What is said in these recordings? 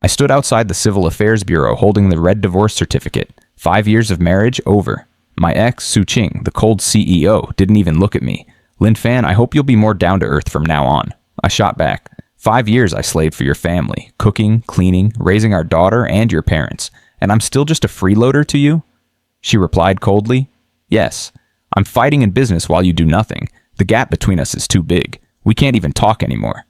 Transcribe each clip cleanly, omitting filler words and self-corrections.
I stood outside the Civil Affairs Bureau holding the red divorce certificate. 5 years of marriage over. My ex, Su Qing, the cold CEO, didn't even look at me. Lin Fan, I hope you'll be more down to earth from now on. I shot back. 5 years I slaved for your family, cooking, cleaning, raising our daughter and your parents, and I'm still just a freeloader to you? She replied coldly, yes. I'm fighting in business while you do nothing. The gap between us is too big. We can't even talk anymore.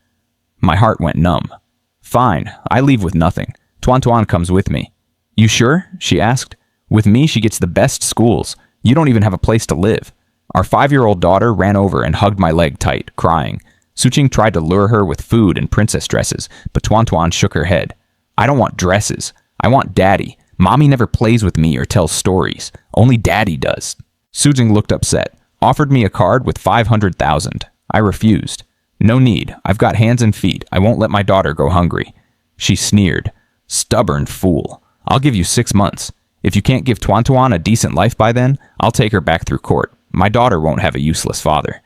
My heart went numb. Fine, I leave with nothing. Tuan Tuan comes with me. You sure? She asked. With me, she gets the best schools. You don't even have a place to live. Our 5-year-old daughter ran over and hugged my leg tight, crying. Su Qing tried to lure her with food and princess dresses, but Tuan Tuan shook her head. I don't want dresses. I want daddy. Mommy never plays with me or tells stories. Only daddy does. Su Qing looked upset, offered me a card with 500,000. I refused. No need. I've got hands and feet. I won't let my daughter go hungry. She sneered. Stubborn fool. I'll give you 6 months. If you can't give Tuan Tuan a decent life by then, I'll take her back through court. My daughter won't have a useless father.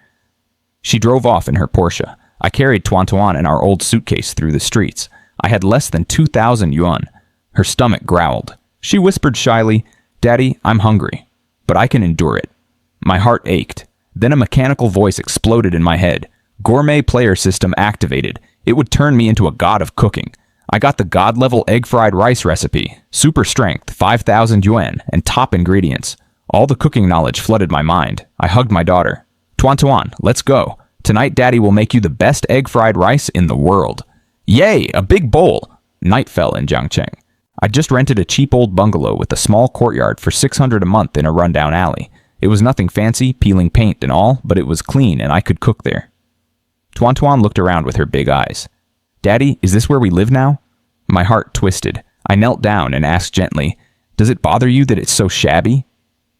She drove off in her Porsche. I carried Tuan Tuan in our old suitcase through the streets. I had less than 2,000 yuan. Her stomach growled. She whispered shyly, Daddy, I'm hungry, but I can endure it. My heart ached. Then a mechanical voice exploded in my head. Gourmet player system activated. It would turn me into a god of cooking. I got the god-level egg fried rice recipe, super strength, 5,000 yuan, and top ingredients. All the cooking knowledge flooded my mind. I hugged my daughter. Tuan Tuan, let's go. Tonight Daddy will make you the best egg fried rice in the world. Yay, a big bowl. Night fell in Jiangcheng. I just rented a cheap old bungalow with a small courtyard for 600 a month in a rundown alley. It was nothing fancy, peeling paint and all, but it was clean and I could cook there. Tuan Tuan looked around with her big eyes. Daddy, is this where we live now? My heart twisted. I knelt down and asked gently, Does it bother you that it's so shabby?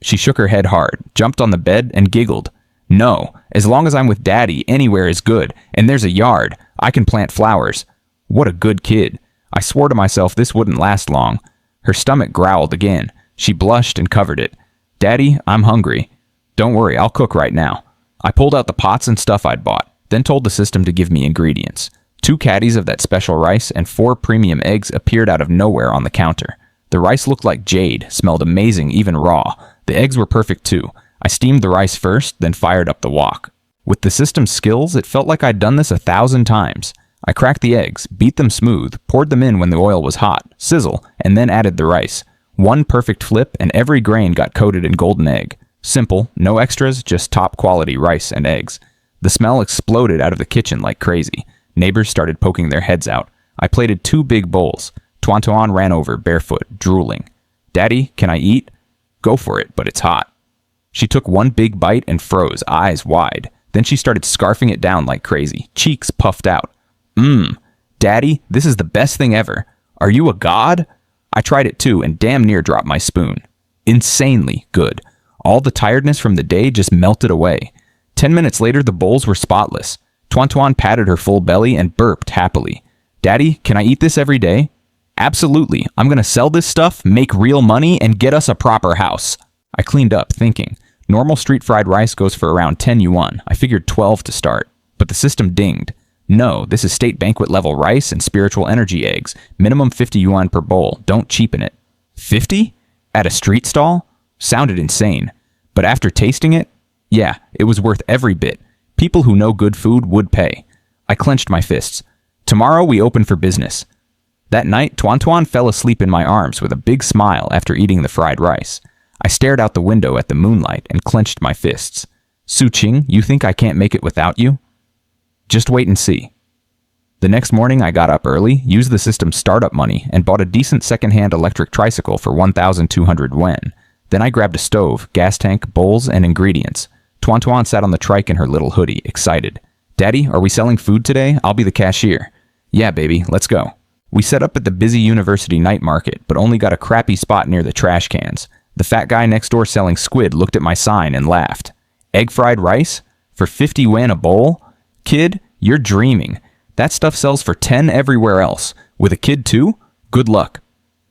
She shook her head hard, jumped on the bed, and giggled. No, as long as I'm with Daddy, anywhere is good, and there's a yard. I can plant flowers. What a good kid. I swore to myself this wouldn't last long. Her stomach growled again. She blushed and covered it. Daddy, I'm hungry. Don't worry, I'll cook right now. I pulled out the pots and stuff I'd bought, then told the system to give me ingredients. 2 caddies of that special rice and 4 premium eggs appeared out of nowhere on the counter. The rice looked like jade, smelled amazing even raw. The eggs were perfect too. I steamed the rice first, then fired up the wok. With the system's skills, it felt like I'd done this 1,000 times. I cracked the eggs, beat them smooth, poured them in when the oil was hot, sizzle, and then added the rice. 1 perfect flip and every grain got coated in golden egg. Simple, no extras, just top quality rice and eggs. The smell exploded out of the kitchen like crazy. Neighbors started poking their heads out. I plated 2 big bowls. Tuan Tuan ran over, barefoot, drooling. Daddy, can I eat? Go for it, but it's hot. She took 1 big bite and froze, eyes wide. Then she started scarfing it down like crazy, cheeks puffed out. Daddy, this is the best thing ever. Are you a god? I tried it too and damn near dropped my spoon. Insanely good. All the tiredness from the day just melted away. 10 minutes later, the bowls were spotless. Tuan Tuan patted her full belly and burped happily. Daddy, can I eat this every day? Absolutely. I'm going to sell this stuff, make real money, and get us a proper house. I cleaned up, thinking. Normal street fried rice goes for around 10 yuan. I figured 12 to start. But the system dinged. No, this is state banquet level rice and spiritual energy eggs. Minimum 50 yuan per bowl. Don't cheapen it. 50? At a street stall? Sounded insane. But after tasting it, yeah, it was worth every bit. People who know good food would pay. I clenched my fists. Tomorrow we open for business. That night, Tuan Tuan fell asleep in my arms with a big smile after eating the fried rice. I stared out the window at the moonlight and clenched my fists. Su Qing, you think I can't make it without you? Just wait and see. The next morning I got up early, used the system's startup money, and bought a decent second-hand electric tricycle for 1,200 yuan. Then I grabbed a stove, gas tank, bowls, and ingredients. Tuan Tuan sat on the trike in her little hoodie, excited. Daddy, are we selling food today? I'll be the cashier. Yeah, baby, let's go. We set up at the busy university night market, but only got a crappy spot near the trash cans. The fat guy next door selling squid looked at my sign and laughed. Egg fried rice? For 50 yuan a bowl? Kid, you're dreaming. That stuff sells for 10 everywhere else. With a kid too? Good luck.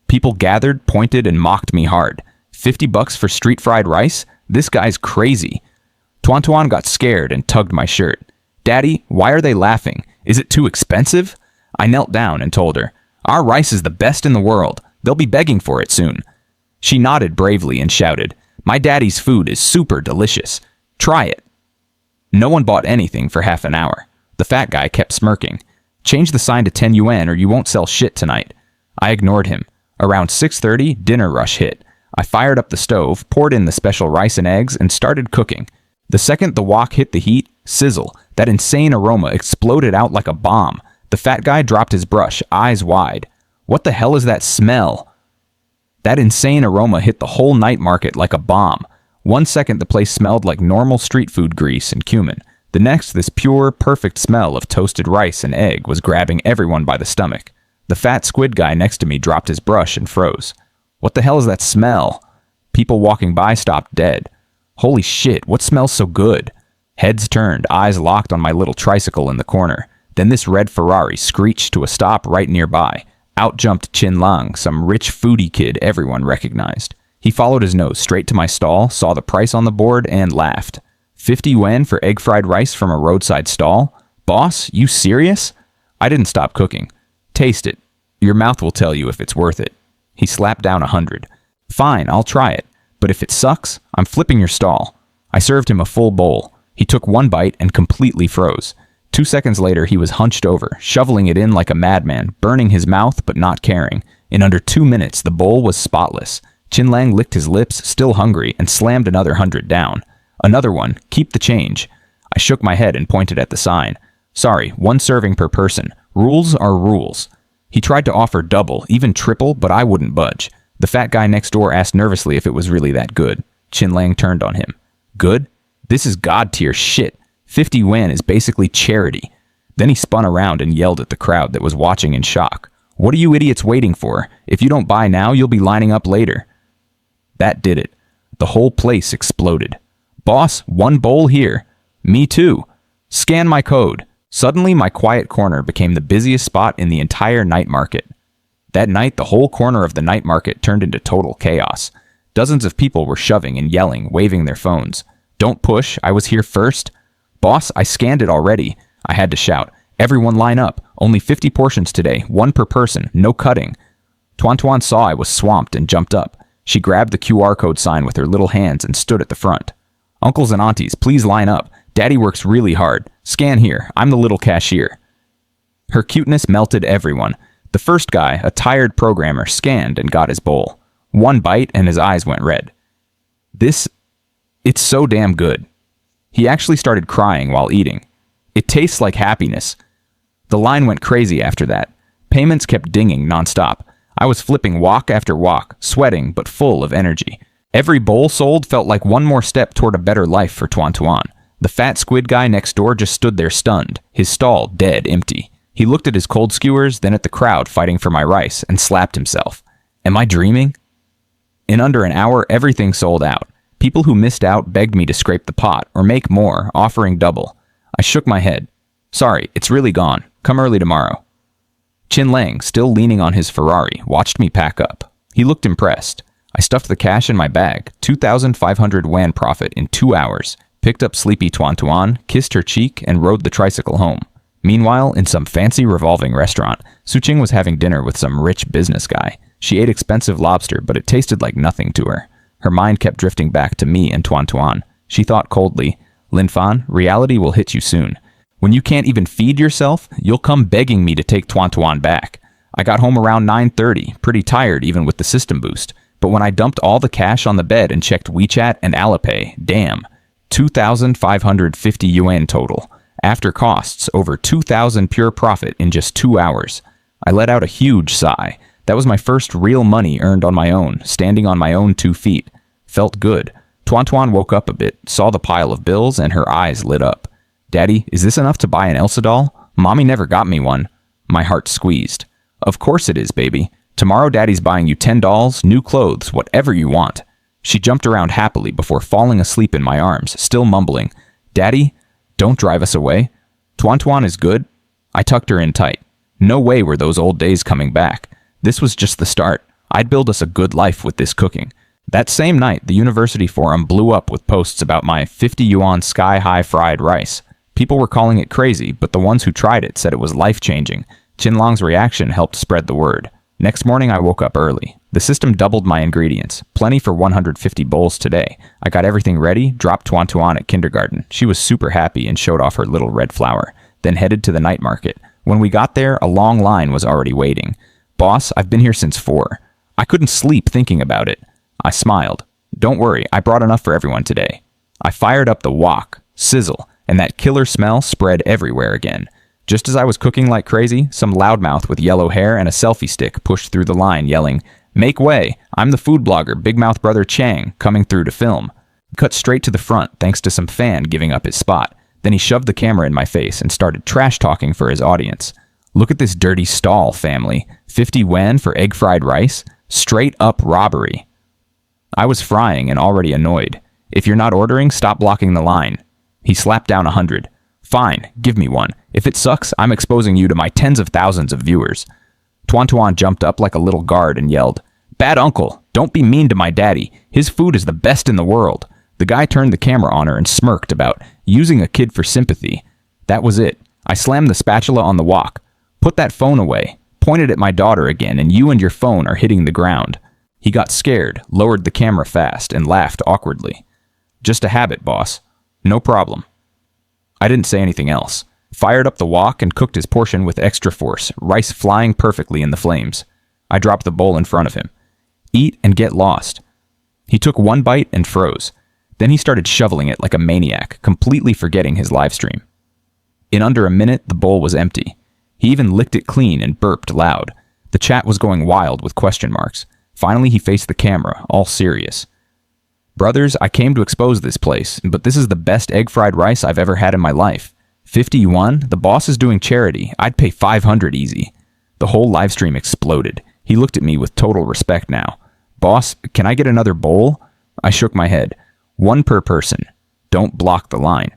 People gathered, pointed, and mocked me hard. $50 for street fried rice? This guy's crazy. Tuan Tuan got scared and tugged my shirt. Daddy, why are they laughing? Is it too expensive? I knelt down and told her, Our rice is the best in the world. They'll be begging for it soon. She nodded bravely and shouted, My daddy's food is super delicious. Try it. No one bought anything for half an hour. The fat guy kept smirking. Change the sign to 10 yuan or you won't sell shit tonight. I ignored him. Around 6:30, dinner rush hit. I fired up the stove, poured in the special rice and eggs, and started cooking. The second the wok hit the heat, sizzle, that insane aroma exploded out like a bomb. The fat guy dropped his brush, eyes wide. What the hell is that smell? That insane aroma hit the whole night market like a bomb. 1 second the place smelled like normal street food grease and cumin. The next, this pure, perfect smell of toasted rice and egg was grabbing everyone by the stomach. The fat squid guy next to me dropped his brush and froze. What the hell is that smell? People walking by stopped dead. Holy shit, what smells so good? Heads turned, eyes locked on my little tricycle in the corner. Then this red Ferrari screeched to a stop right nearby. Out jumped Chin Lang, some rich foodie kid everyone recognized. He followed his nose straight to my stall, saw the price on the board, and laughed. 50 yuan for egg fried rice from a roadside stall? Boss, you serious? I didn't stop cooking. Taste it. Your mouth will tell you if it's worth it. He slapped down 100. Fine, I'll try it. But if it sucks, I'm flipping your stall. I served him a full bowl. He took one bite and completely froze. 2 seconds later, he was hunched over, shoveling it in like a madman, burning his mouth but not caring. In under 2 minutes, the bowl was spotless. Chin Lang licked his lips, still hungry, and slammed another 100 down. Another one, keep the change. I shook my head and pointed at the sign. Sorry, 1 serving per person. Rules are rules. He tried to offer double, even triple, but I wouldn't budge. The fat guy next door asked nervously if it was really that good. Chin Lang turned on him. Good? This is god-tier shit. 50 yuan is basically charity. Then he spun around and yelled at the crowd that was watching in shock. What are you idiots waiting for? If you don't buy now, you'll be lining up later. That did it. The whole place exploded. Boss, 1 bowl here. Me too. Scan my code. Suddenly, my quiet corner became the busiest spot in the entire night market. That night, the whole corner of the night market turned into total chaos. Dozens of people were shoving and yelling, waving their phones. Don't push, I was here first. Boss, I scanned it already. I had to shout. Everyone line up. Only 50 portions today, 1 per person, no cutting. Tuan Tuan saw I was swamped and jumped up. She grabbed the QR code sign with her little hands and stood at the front. Uncles and aunties, please line up. Daddy works really hard. Scan here. I'm the little cashier. Her cuteness melted everyone. The first guy, a tired programmer, scanned and got his bowl. 1 bite and his eyes went red. It's so damn good. He actually started crying while eating. It tastes like happiness. The line went crazy after that. Payments kept dinging nonstop. I was flipping wok after wok, sweating but full of energy. Every bowl sold felt like 1 more step toward a better life for Tuan Tuan. The fat squid guy next door just stood there stunned, his stall dead empty. He looked at his cold skewers, then at the crowd fighting for my rice, and slapped himself. Am I dreaming? In under an hour, everything sold out. People who missed out begged me to scrape the pot or make more, offering double. I shook my head. Sorry, it's really gone. Come early tomorrow. Chin Lang, still leaning on his Ferrari, watched me pack up. He looked impressed. I stuffed the cash in my bag, 2,500 yuan profit in 2 hours, picked up sleepy Tuan Tuan, kissed her cheek, and rode the tricycle home. Meanwhile, in some fancy revolving restaurant, Suqing was having dinner with some rich business guy. She ate expensive lobster, but it tasted like nothing to her. Her mind kept drifting back to me and Tuan Tuan. She thought coldly, Lin Fan, reality will hit you soon. When you can't even feed yourself, you'll come begging me to take Tuan Tuan back. I got home around 9:30, pretty tired even with the system boost. But when I dumped all the cash on the bed and checked WeChat and Alipay, damn, 2,550 yuan total. After costs, over 2,000 pure profit in just 2 hours. I let out a huge sigh. That was my first real money earned on my own, standing on my own 2 feet. Felt good. Tuan Tuan woke up a bit, saw the pile of bills, and her eyes lit up. Daddy, is this enough to buy an Elsa doll? Mommy never got me one. My heart squeezed. Of course it is, baby. Tomorrow Daddy's buying you 10 dolls, new clothes, whatever you want. She jumped around happily before falling asleep in my arms, still mumbling, Daddy, don't drive us away. Tuan Tuan is good. I tucked her in tight. No way were those old days coming back. This was just the start. I'd build us a good life with this cooking. That same night, the university forum blew up with posts about my 50 yuan sky-high fried rice. People were calling it crazy, but the ones who tried it said it was life-changing. Qinlong's reaction helped spread the word. Next morning, I woke up early. The system doubled my ingredients. Plenty for 150 bowls today. I got everything ready, dropped Tuan Tuan at kindergarten. She was super happy and showed off her little red flower. Then headed to the night market. When we got there, a long line was already waiting. Boss, I've been here since 4. I couldn't sleep thinking about it. I smiled. Don't worry, I brought enough for everyone today. I fired up the wok, sizzle, and that killer smell spread everywhere again. Just as I was cooking like crazy, some loudmouth with yellow hair and a selfie stick pushed through the line yelling, "Make way! I'm the food blogger Big Mouth Brother Chang, coming through to film." Cut straight to the front thanks to some fan giving up his spot. Then he shoved the camera in my face and started trash talking for his audience. Look at this dirty stall, family. 50 yuan for egg fried rice? Straight up robbery. I was frying and already annoyed. If you're not ordering, stop blocking the line. He slapped down 100. Fine, give me one. If it sucks, I'm exposing you to my tens of thousands of viewers. Tuan Tuan jumped up like a little guard and yelled, "Bad uncle, don't be mean to my daddy. His food is the best in the world." The guy turned the camera on her and smirked about using a kid for sympathy. That was it. I slammed the spatula on the wok. Put that phone away. Pointed at my daughter again, and you and your phone are hitting the ground. He got scared, lowered the camera fast, and laughed awkwardly. Just a habit, boss. No problem. I didn't say anything else. Fired up the wok and cooked his portion with extra force, rice flying perfectly in the flames. I dropped the bowl in front of him. Eat and get lost. He took one bite and froze. Then he started shoveling it like a maniac, completely forgetting his live stream. In under a minute, the bowl was empty. He even licked it clean and burped loud. The chat was going wild with question marks. Finally, he faced the camera, all serious. Brothers, I came to expose this place, but this is the best egg fried rice I've ever had in my life. 50 yuan? The boss is doing charity. I'd pay 500 easy. The whole live stream exploded. He looked at me with total respect now. Boss, can I get another bowl? I shook my head. One per person. Don't block the line.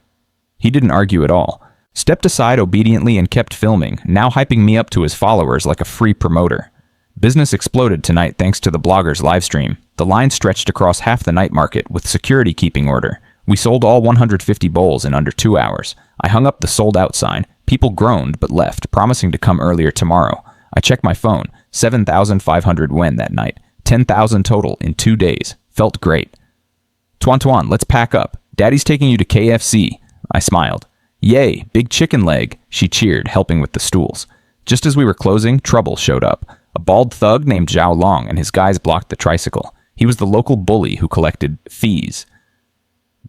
He didn't argue at all. Stepped aside obediently and kept filming, now hyping me up to his followers like a free promoter. Business exploded tonight thanks to the blogger's livestream. The line stretched across half the night market with security keeping order. We sold all 150 bowls in under 2 hours. I hung up the sold out sign. People groaned but left, promising to come earlier tomorrow. I checked my phone. 7,500 yuan that night. 10,000 total in 2 days. Felt great. Tuan Tuan, let's pack up. Daddy's taking you to KFC. I smiled. Yay, big chicken leg, she cheered, helping with the stools. Just as we were closing, trouble showed up. A bald thug named Zhao Long and his guys blocked the tricycle. He was the local bully who collected fees.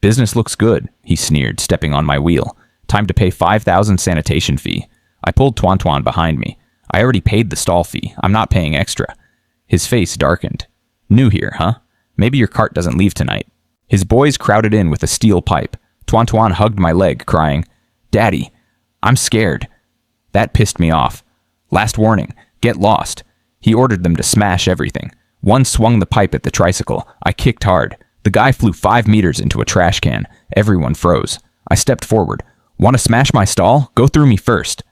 Business looks good, he sneered, stepping on my wheel. Time to pay 5,000 sanitation fee. I pulled Tuan Tuan behind me. I already paid the stall fee. I'm not paying extra. His face darkened. New here, huh? Maybe your cart doesn't leave tonight. His boys crowded in with a steel pipe. Tuan Tuan hugged my leg, crying, Daddy, I'm scared. That pissed me off. Last warning, get lost. He ordered them to smash everything. One swung the pipe at the tricycle. I kicked hard. The guy flew 5 meters into a trash can. Everyone froze. I stepped forward. Want to smash my stall? Go through me first.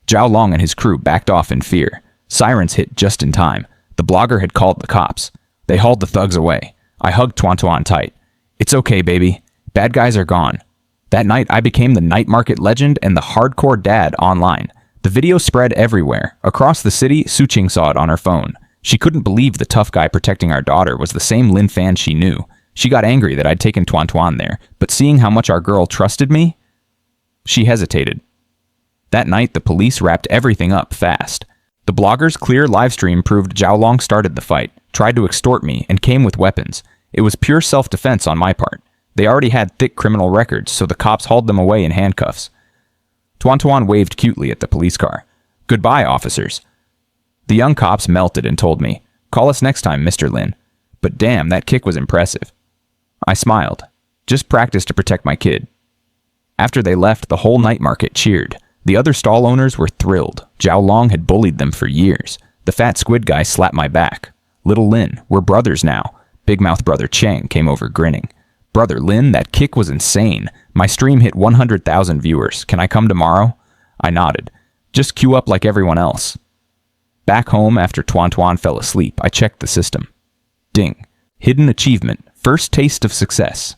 Zhao Long and his crew backed off in fear. Sirens hit just in time. The blogger had called the cops. They hauled the thugs away. I hugged Tuan Tuan tight. It's okay, baby. Bad guys are gone. That night, I became the night market legend and the hardcore dad online. The video spread everywhere. Across the city, Suqing saw it on her phone. She couldn't believe the tough guy protecting our daughter was the same Lin Fan she knew. She got angry that I'd taken Tuan Tuan there, but seeing how much our girl trusted me, she hesitated. That night, the police wrapped everything up fast. The blogger's clear livestream proved Zhao Long started the fight, tried to extort me, and came with weapons. It was pure self-defense on my part. They already had thick criminal records, so the cops hauled them away in handcuffs. Tuan Tuan waved cutely at the police car. Goodbye, officers. The young cops melted and told me, call us next time, Mr. Lin. But damn, that kick was impressive. I smiled. Just practice to protect my kid. After they left, the whole night market cheered. The other stall owners were thrilled. Zhao Long had bullied them for years. The fat squid guy slapped my back. Little Lin, we're brothers now. Big Mouth Brother Chang came over grinning. Brother Lin, that kick was insane. My stream hit 100,000 viewers. Can I come tomorrow? I nodded. Just queue up like everyone else. Back home, after Tuan Tuan fell asleep, I checked the system. Ding. Hidden achievement. First taste of success.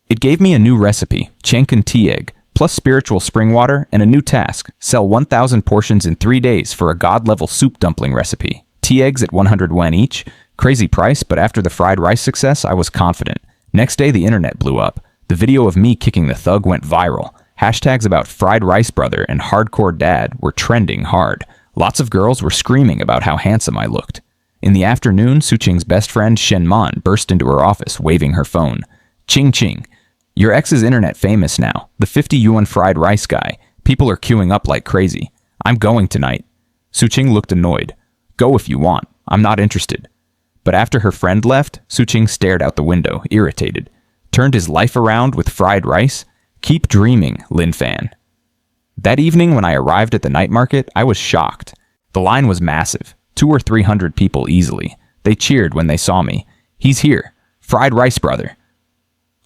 It gave me a new recipe, Chankin tea egg. plus spiritual spring water and a new task: sell 1,000 portions in 3 days for a god-level soup dumpling recipe. Tea eggs at 100 wen each. Crazy price, but after the fried rice success, I was confident. Next day, the internet blew up. The video of me kicking the thug went viral. Hashtags about fried rice brother and hardcore dad were trending hard. Lots of girls were screaming about how handsome I looked. In the afternoon, Suqing's best friend Shen Man burst into her office, waving her phone. Ching Ching. Your ex is internet famous now. The 50 yuan fried rice guy. People are queuing up like crazy. I'm going tonight. Suqing looked annoyed. Go if you want. I'm not interested. But after her friend left, Suqing stared out the window, irritated. Turned his life around with fried rice? Keep dreaming, Lin Fan. That evening when I arrived at the night market, I was shocked. The line was massive. 200 or 300 people easily. They cheered when they saw me. He's here. Fried rice brother.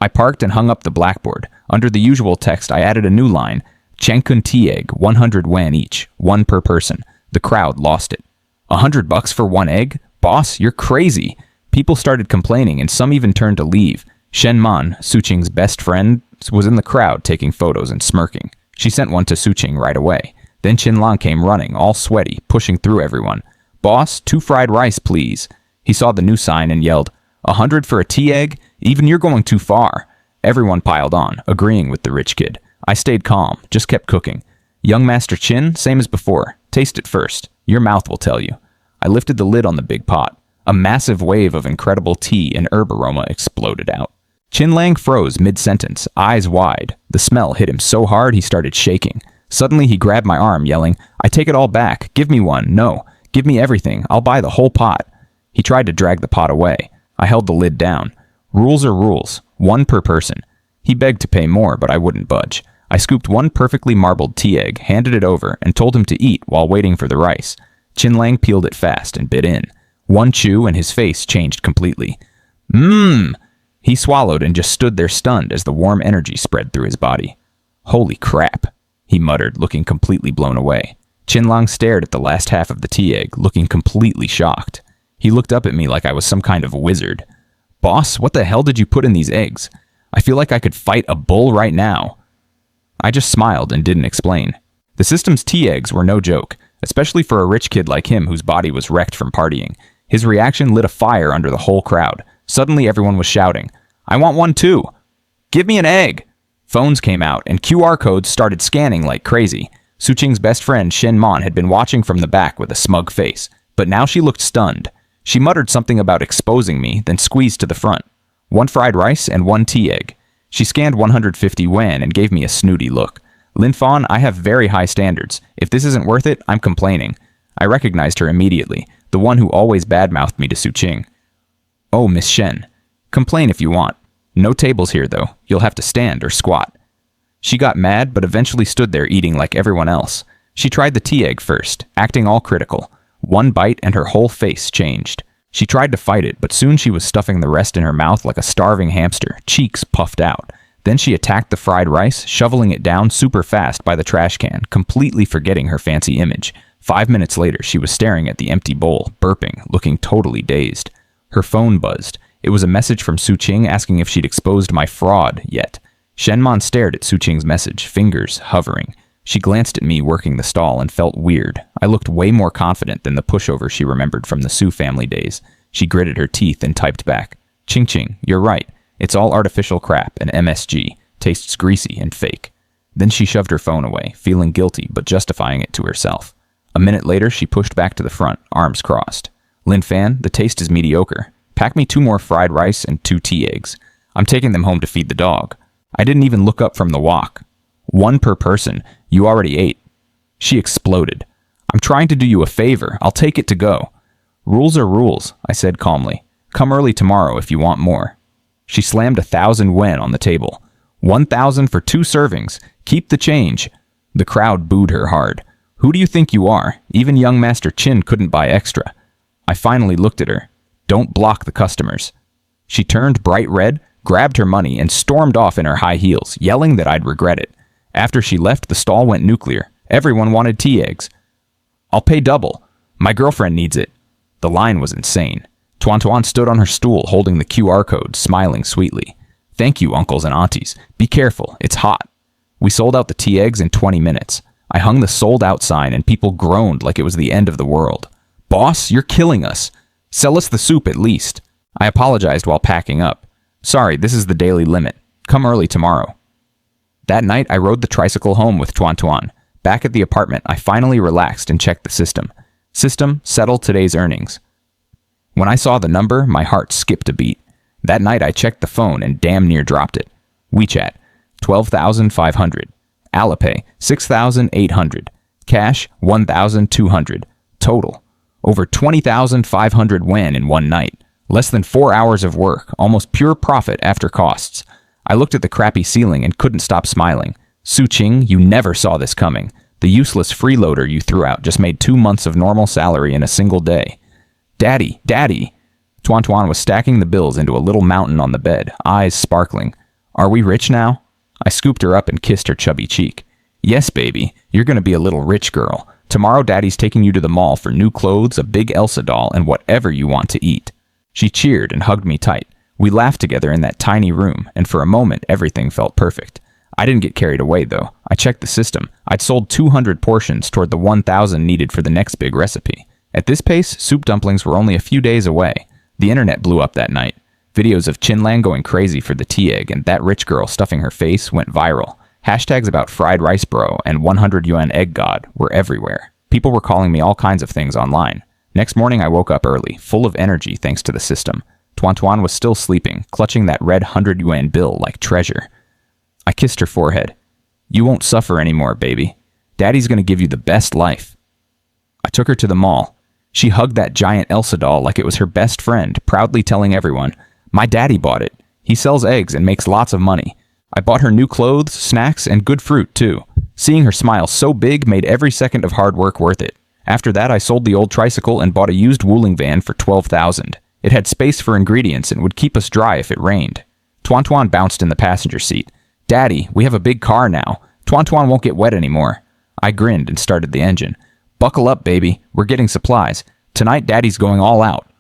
I parked and hung up the blackboard. Under the usual text, I added a new line. Changkun tea egg, 100 wen each, 1 per person. The crowd lost it. $100 for 1 egg? Boss, you're crazy. People started complaining and some even turned to leave. Shen Man, Suqing's best friend, was in the crowd taking photos and smirking. She sent one to Suqing right away. Then Qinlang came running, all sweaty, pushing through everyone. Boss, 2 fried rice, please. He saw the new sign and yelled, 100 for a tea egg? Even you're going too far. Everyone piled on, agreeing with the rich kid. I stayed calm, just kept cooking. Young Master Qin, same as before. Taste it first. Your mouth will tell you. I lifted the lid on the big pot. A massive wave of incredible tea and herb aroma exploded out. Qinlang froze mid-sentence, eyes wide. The smell hit him so hard he started shaking. Suddenly he grabbed my arm, yelling, I take it all back. Give me one. No. Give me everything. I'll buy the whole pot. He tried to drag the pot away. I held the lid down. Rules are rules. 1 per person. He begged to pay more, but I wouldn't budge. I scooped 1 perfectly marbled tea egg, handed it over, and told him to eat while waiting for the rice. Qinlang peeled it fast and bit in. 1 chew and his face changed completely. Mmm! He swallowed and just stood there stunned as the warm energy spread through his body. Holy crap, he muttered, looking completely blown away. Qinlang stared at the last half of the tea egg, looking completely shocked. He looked up at me like I was some kind of wizard. Boss, what the hell did you put in these eggs? I feel like I could fight a bull right now. I just smiled and didn't explain. The system's tea eggs were no joke, especially for a rich kid like him whose body was wrecked from partying. His reaction lit a fire under the whole crowd. Suddenly everyone was shouting, I want one too! Give me an egg! Phones came out and QR codes started scanning like crazy. Suqing's best friend Shen Man had been watching from the back with a smug face, but now she looked stunned. She muttered something about exposing me, then squeezed to the front. 1 fried rice and 1 tea egg. She scanned 150 wen and gave me a snooty look. Lin Fan, I have very high standards. If this isn't worth it, I'm complaining. I recognized her immediately, the one who always badmouthed me to Suqing. Oh, Miss Shen. Complain if you want. No tables here, though. You'll have to stand or squat. She got mad, but eventually stood there eating like everyone else. She tried the tea egg first, acting all critical. 1 bite and her whole face changed. She tried to fight it, but soon she was stuffing the rest in her mouth like a starving hamster, cheeks puffed out. Then she attacked the fried rice, shoveling it down super fast by the trash can, completely forgetting her fancy image. 5 minutes later, she was staring at the empty bowl, burping, looking totally dazed. Her phone buzzed. It was a message from Suqing asking if she'd exposed my fraud yet. Shen Man stared at Suqing's message, fingers hovering. She glanced at me working the stall and felt weird. I looked way more confident than the pushover she remembered from the Su family days. She gritted her teeth and typed back, Ching Ching, you're right. It's all artificial crap and MSG. Tastes greasy and fake. Then she shoved her phone away, feeling guilty but justifying it to herself. A minute later, she pushed back to the front, arms crossed. Lin Fan, the taste is mediocre. Pack me 2 more fried rice and 2 tea eggs. I'm taking them home to feed the dog. I didn't even look up from the wok. 1 per person. You already ate. She exploded. I'm trying to do you a favor. I'll take it to go. Rules are rules, I said calmly. Come early tomorrow if you want more. She slammed 1,000 wen on the table. 1,000 for 2 servings. Keep the change. The crowd booed her hard. Who do you think you are? Even young Master Qin couldn't buy extra. I finally looked at her. Don't block the customers. She turned bright red, grabbed her money, and stormed off in her high heels, yelling that I'd regret it. After she left, the stall went nuclear. Everyone wanted tea eggs. I'll pay double. My girlfriend needs it. The line was insane. Tuan Tuan stood on her stool holding the QR code, smiling sweetly. Thank you, uncles and aunties. Be careful. It's hot. We sold out the tea eggs in 20 minutes. I hung the sold out sign and people groaned like it was the end of the world. Boss, you're killing us. Sell us the soup at least. I apologized while packing up. Sorry, this is the daily limit. Come early tomorrow. That night, I rode the tricycle home with Tuan Tuan. Back at the apartment, I finally relaxed and checked the system. System, settle today's earnings. When I saw the number, my heart skipped a beat. That night, I checked the phone and damn near dropped it. WeChat, 12,500. Alipay, 6,800. Cash, 1,200. Total, over 20,500 yuan in one night. Less than 4 hours of work, almost pure profit after costs. I looked at the crappy ceiling and couldn't stop smiling. Su Qing, you never saw this coming. The useless freeloader you threw out just made 2 months of normal salary in a single day. Daddy, Daddy! Tuan Tuan was stacking the bills into a little mountain on the bed, eyes sparkling. Are we rich now? I scooped her up and kissed her chubby cheek. Yes, baby, you're gonna be a little rich girl. Tomorrow Daddy's taking you to the mall for new clothes, a big Elsa doll, and whatever you want to eat. She cheered and hugged me tight. We laughed together in that tiny room, and for a moment everything felt perfect. I didn't get carried away, though. I checked the system. I'd sold 200 portions toward the 1,000 needed for the next big recipe. At this pace, soup dumplings were only a few days away. The internet blew up that night. Videos of Qinlang going crazy for the tea egg and that rich girl stuffing her face went viral. Hashtags about fried rice bro and 100 yuan egg god were everywhere. People were calling me all kinds of things online. Next morning, I woke up early, full of energy thanks to the system. Tuan Tuan was still sleeping, clutching that red 100 yuan bill like treasure. I kissed her forehead. You won't suffer anymore, baby. Daddy's gonna give you the best life. I took her to the mall. She hugged that giant Elsa doll like it was her best friend, proudly telling everyone, my daddy bought it. He sells eggs and makes lots of money. I bought her new clothes, snacks, and good fruit, too. Seeing her smile so big made every second of hard work worth it. After that, I sold the old tricycle and bought a used wooling van for 12,000. It had space for ingredients and would keep us dry if it rained. Tuan Tuan bounced in the passenger seat. Daddy, we have a big car now. Tuan Tuan won't get wet anymore. I grinned and started the engine. Buckle up, baby. We're getting supplies. Tonight, Daddy's going all out.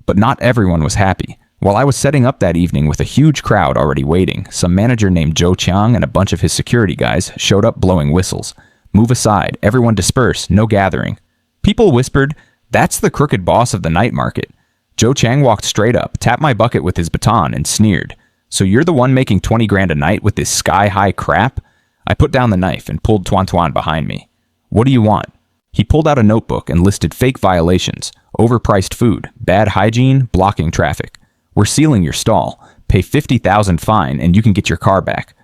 But not everyone was happy. While I was setting up that evening with a huge crowd already waiting, some manager named Zhou Qiang and a bunch of his security guys showed up blowing whistles. Move aside. Everyone disperse. No gathering. People whispered, that's the crooked boss of the night market. Zhou Qiang walked straight up, tapped my bucket with his baton, and sneered. So you're the one making 20 grand a night with this sky-high crap? I put down the knife and pulled Tuan Tuan behind me. What do you want? He pulled out a notebook and listed fake violations, overpriced food, bad hygiene, blocking traffic. We're sealing your stall. Pay 50,000 fine and you can get your car back.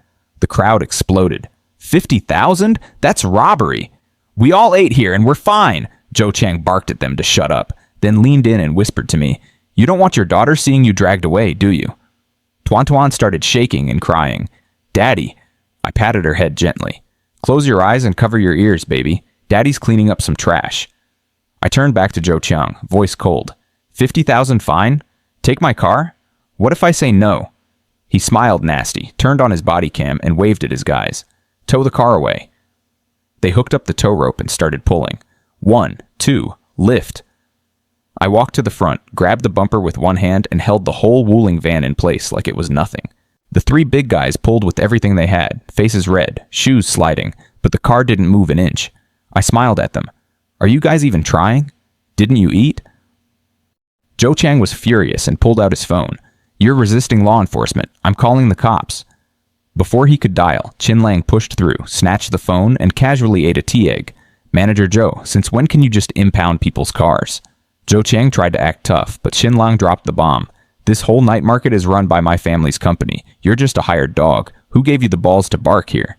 The crowd exploded. 50,000? That's robbery. We all ate here and we're fine. Zhou Qiang barked at them to shut up, then leaned in and whispered to me, you don't want your daughter seeing you dragged away, do you? Tuan Tuan started shaking and crying. Daddy. I patted her head gently. Close your eyes and cover your ears, baby. Daddy's cleaning up some trash. I turned back to Zhou Qiang, voice cold. 50,000 fine? Take my car? What if I say no? He smiled nasty, turned on his body cam, and waved at his guys. Tow the car away. They hooked up the tow rope and started pulling. 1, 2, lift. I walked to the front, grabbed the bumper with one hand, and held the whole wooling van in place like it was nothing. The three big guys pulled with everything they had, faces red, shoes sliding, but the car didn't move an inch. I smiled at them. Are you guys even trying? Didn't you eat? Zhou Qiang was furious and pulled out his phone. You're resisting law enforcement. I'm calling the cops. Before he could dial, Qinlang pushed through, snatched the phone, and casually ate a tea egg. Manager Zhou, since when can you just impound people's cars? Zhou Qiang tried to act tough, but Qinlang dropped the bomb. This whole night market is run by my family's company. You're just a hired dog. Who gave you the balls to bark here?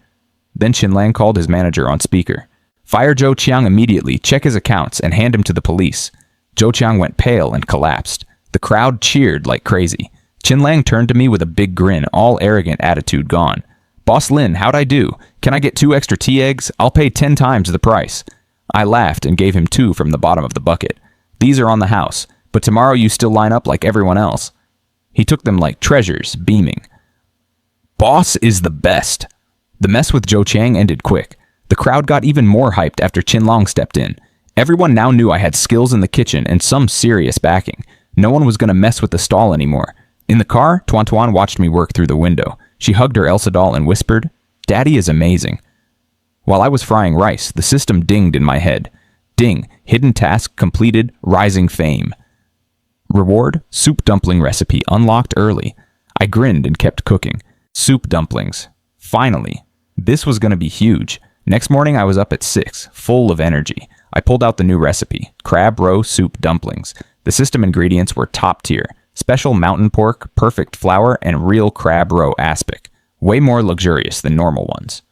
Then Qinlang called his manager on speaker. Fire Zhou Qiang immediately, check his accounts, and hand him to the police. Zhou Qiang went pale and collapsed. The crowd cheered like crazy. Qinlang turned to me with a big grin, all arrogant attitude gone. Boss Lin, how'd I do? Can I get 2 extra tea eggs? I'll pay 10 times the price. I laughed and gave him 2 from the bottom of the bucket. These are on the house, but tomorrow you still line up like everyone else. He took them like treasures, beaming. Boss is the best. The mess with Zhou Qiang ended quick. The crowd got even more hyped after Qinlang stepped in. Everyone now knew I had skills in the kitchen and some serious backing. No one was going to mess with the stall anymore. In the car, Tuan Tuan watched me work through the window. She hugged her Elsa doll and whispered, Daddy is amazing. While I was frying rice, the system dinged in my head. Ding, hidden task completed, rising fame. Reward, soup dumpling recipe unlocked early. I grinned and kept cooking. Soup dumplings. Finally. This was going to be huge. Next morning I was up at 6, full of energy. I pulled out the new recipe, crab roe soup dumplings. The system ingredients were top tier. Special mountain pork, perfect flour, and real crab roe aspic. Way more luxurious than normal ones.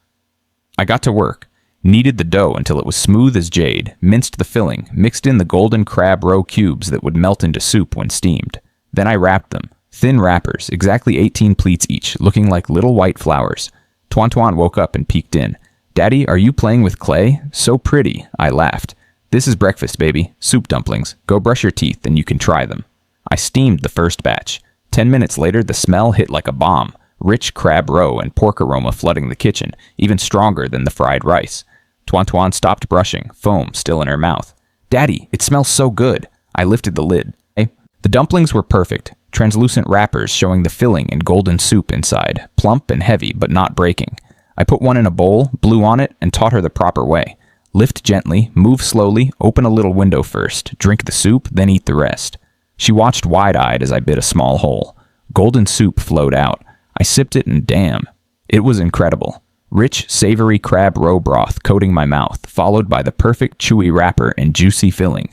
I got to work. Kneaded the dough until it was smooth as jade, minced the filling, mixed in the golden crab roe cubes that would melt into soup when steamed. Then I wrapped them. Thin wrappers, exactly 18 pleats each, looking like little white flowers. Tuan woke up and peeked in. Daddy, are you playing with clay? So pretty, I laughed. This is breakfast, baby. Soup dumplings. Go brush your teeth and you can try them. I steamed the first batch. 10 minutes later, the smell hit like a bomb. Rich crab roe and pork aroma flooding the kitchen, even stronger than the fried rice. Tuan stopped brushing, foam still in her mouth. Daddy, it smells so good. I lifted the lid. The dumplings were perfect. Translucent wrappers showing the filling and golden soup inside, plump and heavy but not breaking. I put one in a bowl, blew on it, and taught her the proper way. Lift gently, move slowly, open a little window first, drink the soup, then eat the rest. She watched wide-eyed as I bit a small hole. Golden soup flowed out. I sipped it and damn, it was incredible. Rich, savory crab roe broth coating my mouth, followed by the perfect chewy wrapper and juicy filling.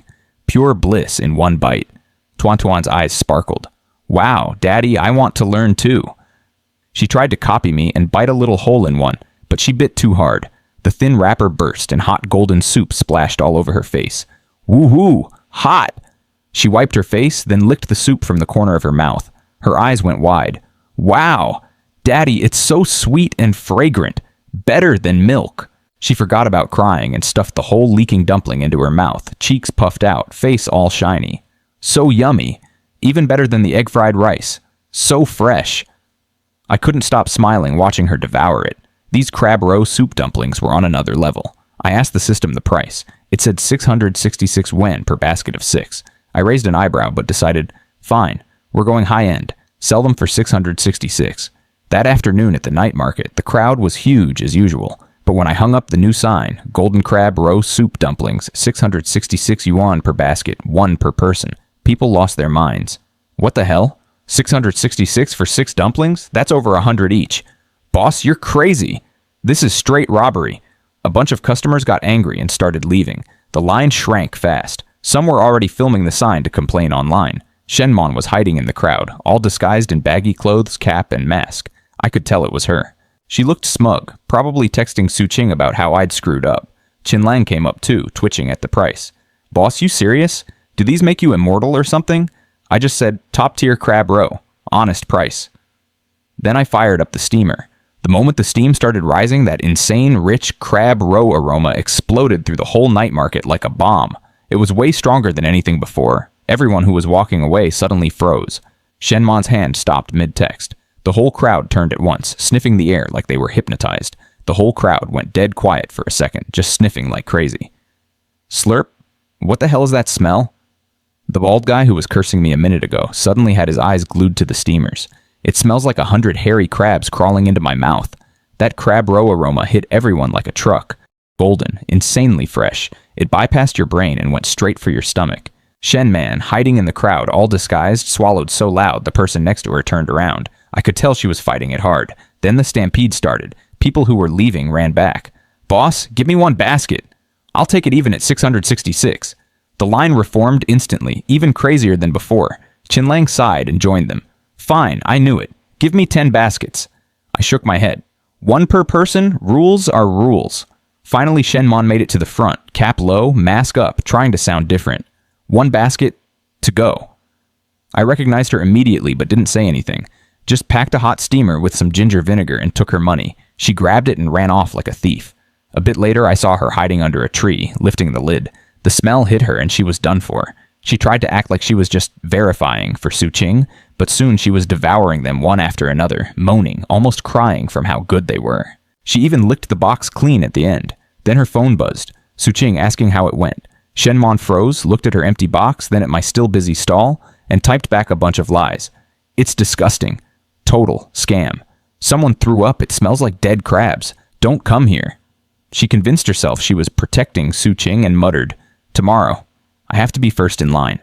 Pure bliss in one bite. Tuan's eyes sparkled. Wow, Daddy, I want to learn too. She tried to copy me and bite a little hole in one, but she bit too hard. The thin wrapper burst and hot golden soup splashed all over her face. Woohoo! Hot! She wiped her face, then licked the soup from the corner of her mouth. Her eyes went wide. Wow! Daddy, it's so sweet and fragrant. Better than milk. She forgot about crying and stuffed the whole leaking dumpling into her mouth, cheeks puffed out, face all shiny. So yummy. Even better than the egg-fried rice. So fresh. I couldn't stop smiling watching her devour it. These crab roe soup dumplings were on another level. I asked the system the price. It said 666 yen per basket of 6. I raised an eyebrow but decided, fine, we're going high-end. Sell them for 666. That afternoon at the night market, the crowd was huge as usual. But when I hung up the new sign, golden crab roe soup dumplings, 666 yuan per basket, 1 per person, people lost their minds. What the hell? 666 for 6 dumplings? That's over 100 each. Boss, you're crazy. This is straight robbery. A bunch of customers got angry and started leaving. The line shrank fast. Some were already filming the sign to complain online. Shenmon was hiding in the crowd, all disguised in baggy clothes, cap, and mask. I could tell it was her. She looked smug, probably texting Su Qing about how I'd screwed up. Qinlang came up too, twitching at the price. Boss, you serious? Do these make you immortal or something? I just said, top-tier crab roe. Honest price. Then I fired up the steamer. The moment the steam started rising, that insane, rich crab roe aroma exploded through the whole night market like a bomb. It was way stronger than anything before. Everyone who was walking away suddenly froze. Shenmon's hand stopped mid-text. The whole crowd turned at once, sniffing the air like they were hypnotized. The whole crowd went dead quiet for a second, just sniffing like crazy. Slurp? What the hell is that smell? The bald guy who was cursing me a minute ago suddenly had his eyes glued to the steamers. It smells like 100 hairy crabs crawling into my mouth. That crab roe aroma hit everyone like a truck. Golden, insanely fresh. It bypassed your brain and went straight for your stomach. Shen Man, hiding in the crowd, all disguised, swallowed so loud the person next to her turned around. I could tell she was fighting it hard. Then the stampede started. People who were leaving ran back. Boss, give me 1 basket. I'll take it even at 666. The line reformed instantly, even crazier than before. Qinlang sighed and joined them. Fine, I knew it. Give me 10 baskets. I shook my head. 1 per person? Rules are rules. Finally, Shenmon made it to the front, cap low, mask up, trying to sound different. 1 basket to go. I recognized her immediately but didn't say anything. Just packed a hot steamer with some ginger vinegar and took her money. She grabbed it and ran off like a thief. A bit later, I saw her hiding under a tree, lifting the lid. The smell hit her and she was done for. She tried to act like she was just verifying for Su Qing, but soon she was devouring them one after another, moaning, almost crying from how good they were. She even licked the box clean at the end. Then her phone buzzed. Su Qing asking how it went. Shenmon froze, looked at her empty box, then at my still busy stall, and typed back a bunch of lies. It's disgusting. Total scam. Someone threw up. It smells like dead crabs. Don't come here. She convinced herself she was protecting Su Qing and muttered, tomorrow, I have to be first in line.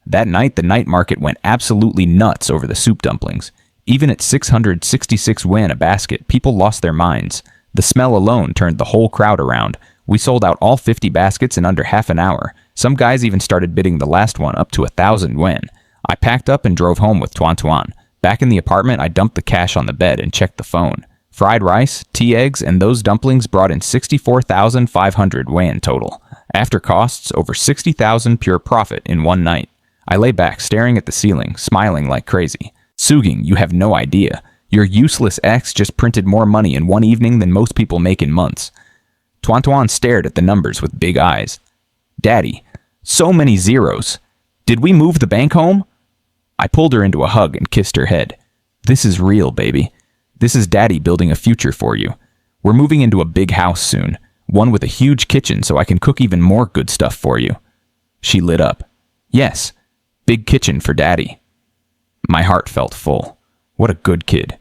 That night, the night market went absolutely nuts over the soup dumplings. Even at 666 yuan a basket, people lost their minds. The smell alone turned the whole crowd around. We sold out all 50 baskets in under half an hour. Some guys even started bidding the last one up to 1,000 yuan. I packed up and drove home with Tuan Tuan. Back in the apartment, I dumped the cash on the bed and checked the phone. Fried rice, tea eggs, and those dumplings brought in 64,500 yuan total. After costs, over 60,000 pure profit in one night. I lay back, staring at the ceiling, smiling like crazy. Suging, you have no idea. Your useless ex just printed more money in one evening than most people make in months. Tuan Tuan stared at the numbers with big eyes. Daddy, so many zeros. Did we move the bank home? I pulled her into a hug and kissed her head. This is real, baby. This is Daddy building a future for you. We're moving into a big house soon, one with a huge kitchen so I can cook even more good stuff for you. She lit up. Yes, big kitchen for Daddy. My heart felt full. What a good kid.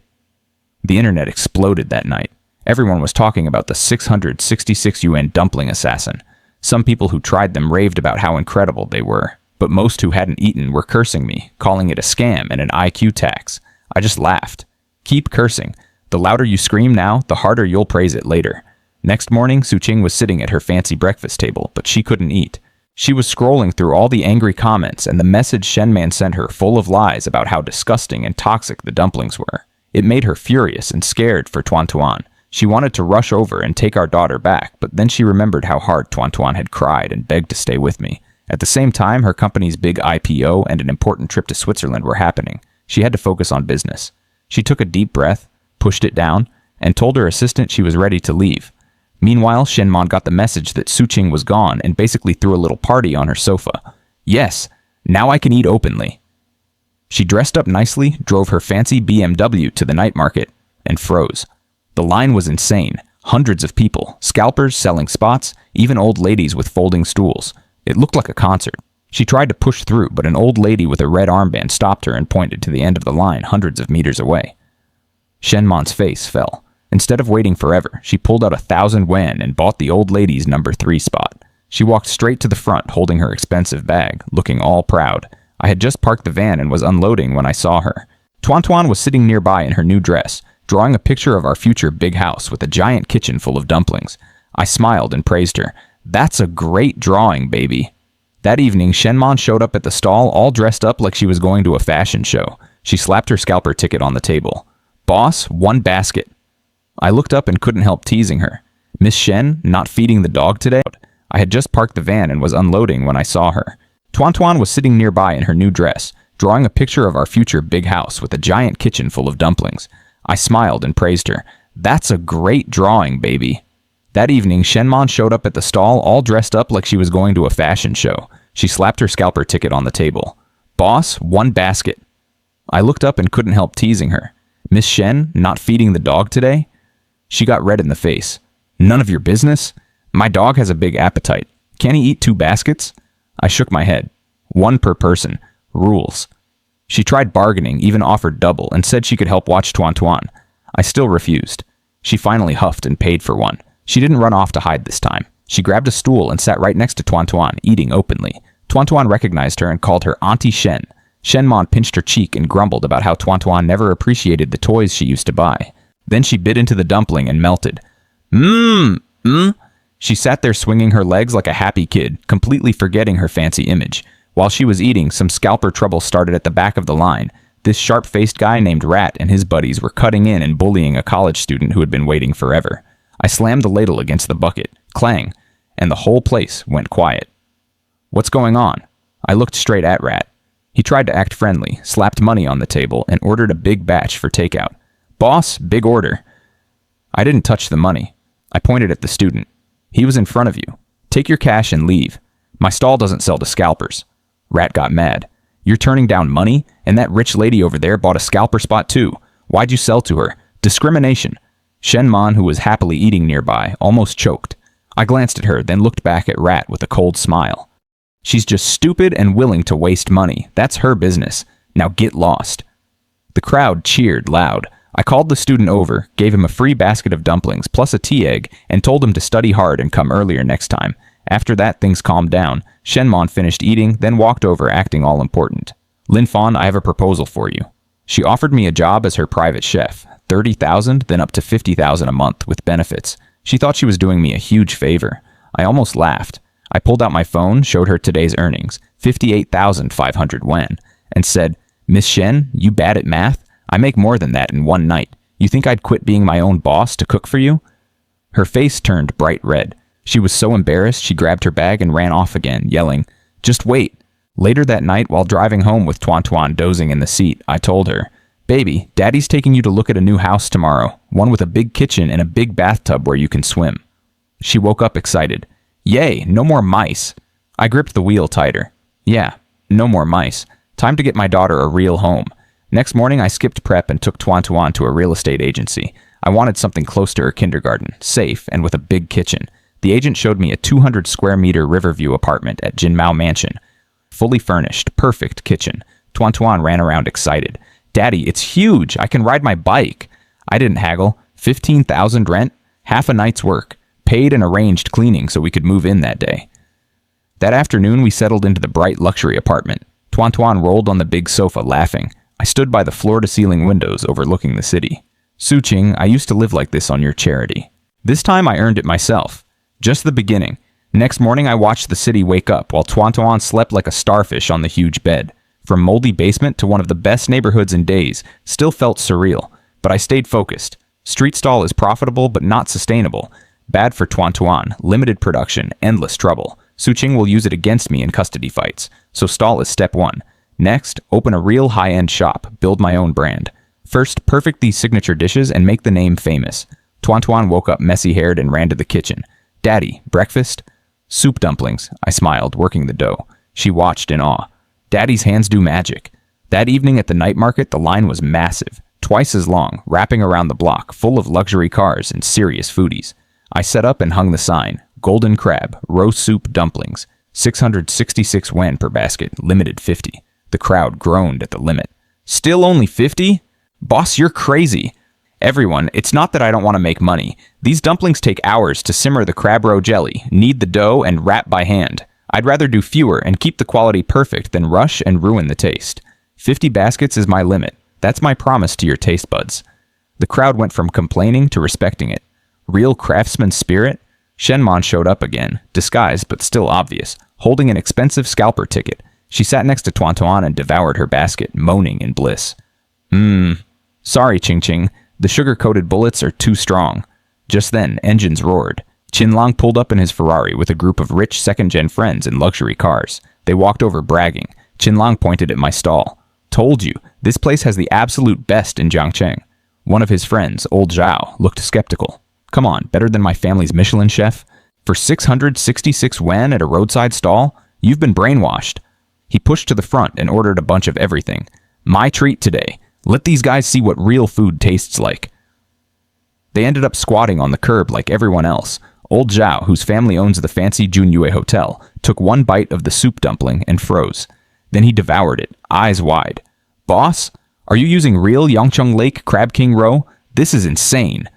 The internet exploded that night. Everyone was talking about the 666 yuan dumpling assassin. Some people who tried them raved about how incredible they were, but most who hadn't eaten were cursing me, calling it a scam and an IQ tax. I just laughed. Keep cursing. The louder you scream now, the harder you'll praise it later. Next morning, Su Qing was sitting at her fancy breakfast table, but she couldn't eat. She was scrolling through all the angry comments and the message Shenman sent her full of lies about how disgusting and toxic the dumplings were. It made her furious and scared for Tuan Tuan. She wanted to rush over and take our daughter back, but then she remembered how hard Tuan Tuan had cried and begged to stay with me. At the same time, her company's big IPO and an important trip to Switzerland were happening. She had to focus on business. She took a deep breath, pushed it down, and told her assistant she was ready to leave. Meanwhile, Shenman got the message that Su Qing was gone and basically threw a little party on her sofa. Yes, now I can eat openly. She dressed up nicely, drove her fancy BMW to the night market, and froze. The line was insane. Hundreds of people, scalpers selling spots, even old ladies with folding stools. It looked like a concert. She tried to push through, but an old lady with a red armband stopped her and pointed to the end of the line hundreds of meters away. Shenman's face fell. Instead of waiting forever, she pulled out 1,000 yuan and bought the old lady's number 3 spot. She walked straight to the front, holding her expensive bag, looking all proud. I had just parked the van and was unloading when I saw her. Tuan Tuan was sitting nearby in her new dress, drawing a picture of our future big house with a giant kitchen full of dumplings. I smiled and praised her. That's a great drawing, baby. That evening, Shenman showed up at the stall all dressed up like she was going to a fashion show. She slapped her scalper ticket on the table. Boss, 1 basket. I looked up and couldn't help teasing her. Miss Shen, not feeding the dog today? I had just parked the van and was unloading when I saw her. Tuan Tuan was sitting nearby in her new dress, drawing a picture of our future big house with a giant kitchen full of dumplings. I smiled and praised her. That's a great drawing, baby. That evening, Shenman showed up at the stall all dressed up like she was going to a fashion show. She slapped her scalper ticket on the table. Boss, 1 basket. I looked up and couldn't help teasing her. Miss Shen, not feeding the dog today? She got red in the face. None of your business? My dog has a big appetite. Can he eat 2 baskets? I shook my head. 1 per person. Rules. She tried bargaining, even offered double, and said she could help watch Tuan Tuan. I still refused. She finally huffed and paid for 1. She didn't run off to hide this time. She grabbed a stool and sat right next to Tuan Tuan, eating openly. Tuan Tuan recognized her and called her Auntie Shen. Shenman pinched her cheek and grumbled about how Tuan Tuan never appreciated the toys she used to buy. Then she bit into the dumpling and melted. She sat there swinging her legs like a happy kid, completely forgetting her fancy image. While she was eating, some scalper trouble started at the back of the line. This sharp-faced guy named Rat and his buddies were cutting in and bullying a college student who had been waiting forever. I slammed the ladle against the bucket, clang, and the whole place went quiet. What's going on? I looked straight at Rat. He tried to act friendly, slapped money on the table, and ordered a big batch for takeout. Boss, big order. I didn't touch the money. I pointed at the student. He was in front of you. Take your cash and leave. My stall doesn't sell to scalpers. Rat got mad. You're turning down money? And that rich lady over there bought a scalper spot too. Why'd you sell to her? Discrimination. Shenman, who was happily eating nearby, almost choked. I glanced at her, then looked back at Rat with a cold smile. She's just stupid and willing to waste money. That's her business. Now get lost. The crowd cheered loud. I called the student over, gave him a free basket of dumplings plus a tea egg, and told him to study hard and come earlier next time. After that, things calmed down. Shenmon finished eating, then walked over acting all important. Lin Fan, I have a proposal for you. She offered me a job as her private chef, 30,000, then up to 50,000 a month with benefits. She thought she was doing me a huge favor. I almost laughed. I pulled out my phone, showed her today's earnings, 58,500 yuan, and said, "Miss Shen, you bad at math? I make more than that in one night. You think I'd quit being my own boss to cook for you?" Her face turned bright red. She was so embarrassed she grabbed her bag and ran off again, yelling, "Just wait." Later that night, while driving home with Tuan dozing in the seat, I told her, "Baby, Daddy's taking you to look at a new house tomorrow, one with a big kitchen and a big bathtub where you can swim." She woke up excited. "Yay, no more mice." I gripped the wheel tighter. "Yeah, no more mice. Time to get my daughter a real home." Next morning, I skipped prep and took Tuan to a real estate agency. I wanted something close to her kindergarten, safe, and with a big kitchen. The agent showed me a 200 square meter Riverview apartment at Jinmao Mansion. Fully furnished, perfect kitchen. Tuan ran around excited. "Daddy, it's huge! I can ride my bike!" I didn't haggle. 15,000 rent, half a night's work. Paid and arranged cleaning so we could move in that day. That afternoon, we settled into the bright luxury apartment. Tuan rolled on the big sofa, laughing. I stood by the floor-to-ceiling windows overlooking the city. "Suqing, I used to live like this on your charity." This time I earned it myself. Just the beginning. Next morning I watched the city wake up while Tuan slept like a starfish on the huge bed. From moldy basement to one of the best neighborhoods in days, still felt surreal. But I stayed focused. Street stall is profitable but not sustainable. Bad for Tuan, limited production, endless trouble. Suqing will use it against me in custody fights. So stall is step one. Next, open a real high-end shop, build my own brand. First, perfect these signature dishes and make the name famous. Tuan woke up messy-haired and ran to the kitchen. "Daddy, breakfast?" "Soup dumplings," I smiled, working the dough. She watched in awe. Daddy's hands do magic. That evening at the night market, the line was massive, twice as long, wrapping around the block, full of luxury cars and serious foodies. I set up and hung the sign, "Golden crab, roast soup dumplings, 666 yuan per basket, limited 50. The crowd groaned at the limit. "Still only 50? Boss, you're crazy." "Everyone, it's not that I don't want to make money. These dumplings take hours to simmer the crab roe jelly, knead the dough, and wrap by hand. I'd rather do fewer and keep the quality perfect than rush and ruin the taste. 50 baskets is my limit. That's my promise to your taste buds." The crowd went from complaining to respecting it. Real craftsman spirit? Shenmon showed up again, disguised but still obvious, holding an expensive scalper ticket. She sat next to Tuan and devoured her basket, moaning in bliss. Sorry, Ching. The sugar-coated bullets are too strong." Just then, engines roared. Qinlang pulled up in his Ferrari with a group of rich second-gen friends in luxury cars. They walked over bragging. Qinlang pointed at my stall. "Told you, this place has the absolute best in Jiangcheng." One of his friends, old Zhao, looked skeptical. "Come on, better than my family's Michelin chef? For 666 yuan at a roadside stall? You've been brainwashed." He pushed to the front and ordered a bunch of everything. "My treat today. Let these guys see what real food tastes like." They ended up squatting on the curb like everyone else. Old Zhao, whose family owns the fancy Junyue Hotel, took one bite of the soup dumpling and froze. Then he devoured it, eyes wide. "Boss, are you using real Yangcheng Lake Crab King roe? This is insane."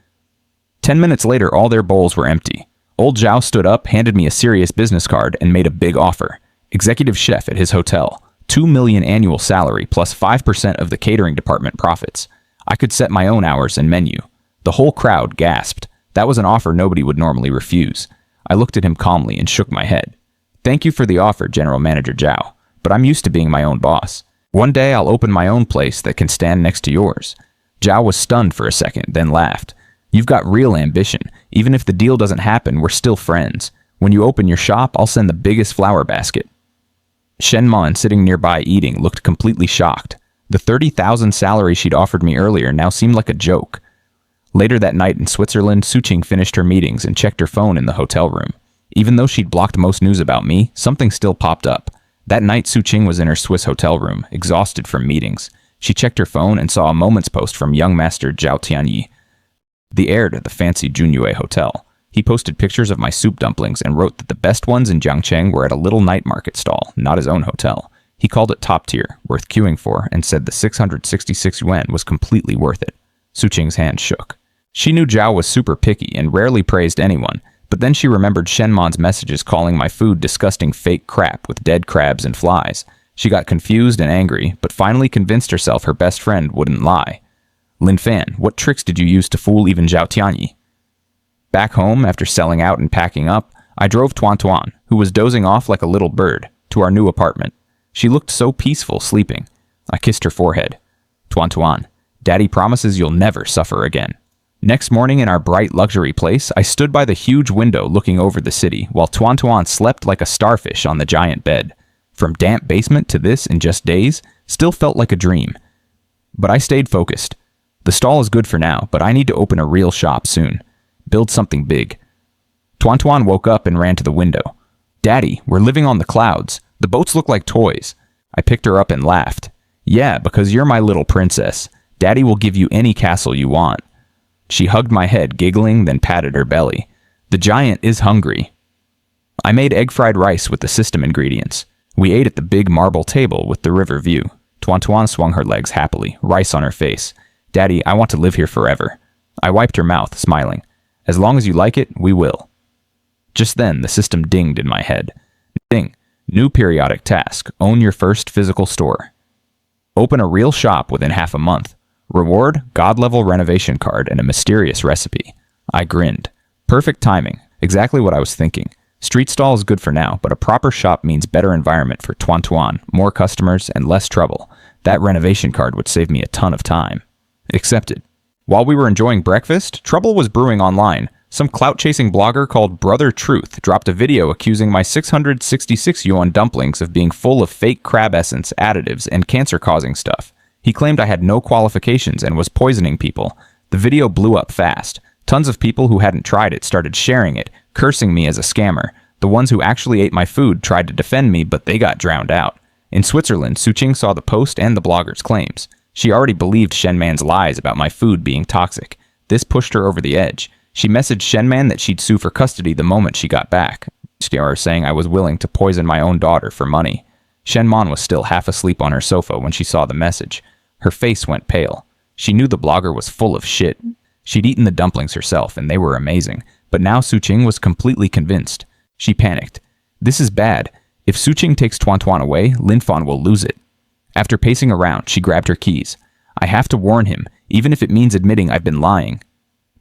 10 minutes later, all their bowls were empty. Old Zhao stood up, handed me a serious business card, and made a big offer. Executive chef at his hotel. 2 million annual salary plus 5% of the catering department profits. I could set my own hours and menu. The whole crowd gasped. That was an offer nobody would normally refuse. I looked at him calmly and shook my head. "Thank you for the offer, General Manager Zhao, but I'm used to being my own boss. One day I'll open my own place that can stand next to yours." Zhao was stunned for a second, then laughed. "You've got real ambition. Even if the deal doesn't happen, we're still friends. When you open your shop, I'll send the biggest flower basket." Shenmon, sitting nearby eating, looked completely shocked. The 30,000 salary she'd offered me earlier now seemed like a joke. Later that night in Switzerland, Suqing finished her meetings and checked her phone in the hotel room. Even though she'd blocked most news about me, something still popped up. That night, Suqing was in her Swiss hotel room, exhausted from meetings. She checked her phone and saw a Moments post from young master Zhao Tianyi, the heir to the fancy Junyue Hotel. He posted pictures of my soup dumplings and wrote that the best ones in Jiangcheng were at a little night market stall, not his own hotel. He called it top tier, worth queuing for, and said the 666 yuan was completely worth it. Su Qing's hand shook. She knew Zhao was super picky and rarely praised anyone, but then she remembered Shenmon's messages calling my food disgusting fake crap with dead crabs and flies. She got confused and angry, but finally convinced herself her best friend wouldn't lie. Lin Fan, what tricks did you use to fool even Zhao Tianyi? Back home, after selling out and packing up, I drove Tuan Tuan, who was dozing off like a little bird, to our new apartment. She looked so peaceful sleeping. I kissed her forehead. Tuan Tuan, Daddy promises you'll never suffer again. Next morning in our bright luxury place, I stood by the huge window looking over the city, while Tuan Tuan slept like a starfish on the giant bed. From damp basement to this in just days, still felt like a dream. But I stayed focused. The stall is good for now, but I need to open a real shop soon. Build something big. Tuan Tuan woke up and ran to the window. Daddy, we're living on the clouds. The boats look like toys. I picked her up and laughed. Yeah, because you're my little princess. Daddy will give you any castle you want. She hugged my head, giggling, then patted her belly. The giant is hungry. I made egg fried rice with the system ingredients. We ate at the big marble table with the river view. Tuan Tuan swung her legs happily, rice on her face. Daddy, I want to live here forever. I wiped her mouth, smiling. As long as you like it, we will. Just then, the system dinged in my head. Ding. New periodic task. Own your first physical store. Open a real shop within half a month. Reward, God-level renovation card, and a mysterious recipe. I grinned. Perfect timing. Exactly what I was thinking. Street stall is good for now, but a proper shop means better environment for Tuan Tuan, more customers, and less trouble. That renovation card would save me a ton of time. Accepted. While we were enjoying breakfast, trouble was brewing online. Some clout-chasing blogger called Brother Truth dropped a video accusing my 666 yuan dumplings of being full of fake crab essence, additives, and cancer-causing stuff. He claimed I had no qualifications and was poisoning people. The video blew up fast. Tons of people who hadn't tried it started sharing it, cursing me as a scammer. The ones who actually ate my food tried to defend me, but they got drowned out. In Switzerland, Su Qing saw the post and the blogger's claims. She already believed Shenman's lies about my food being toxic. This pushed her over the edge. She messaged Shenman that she'd sue for custody the moment she got back, saying I was willing to poison my own daughter for money. Shenman was still half asleep on her sofa when she saw the message. Her face went pale. She knew the blogger was full of shit. She'd eaten the dumplings herself, and they were amazing, but now Su Qing was completely convinced. She panicked. This is bad. If Su Qing takes Tuan Tuan away, Lin Fan will lose it. After pacing around, she grabbed her keys. I have to warn him, even if it means admitting I've been lying.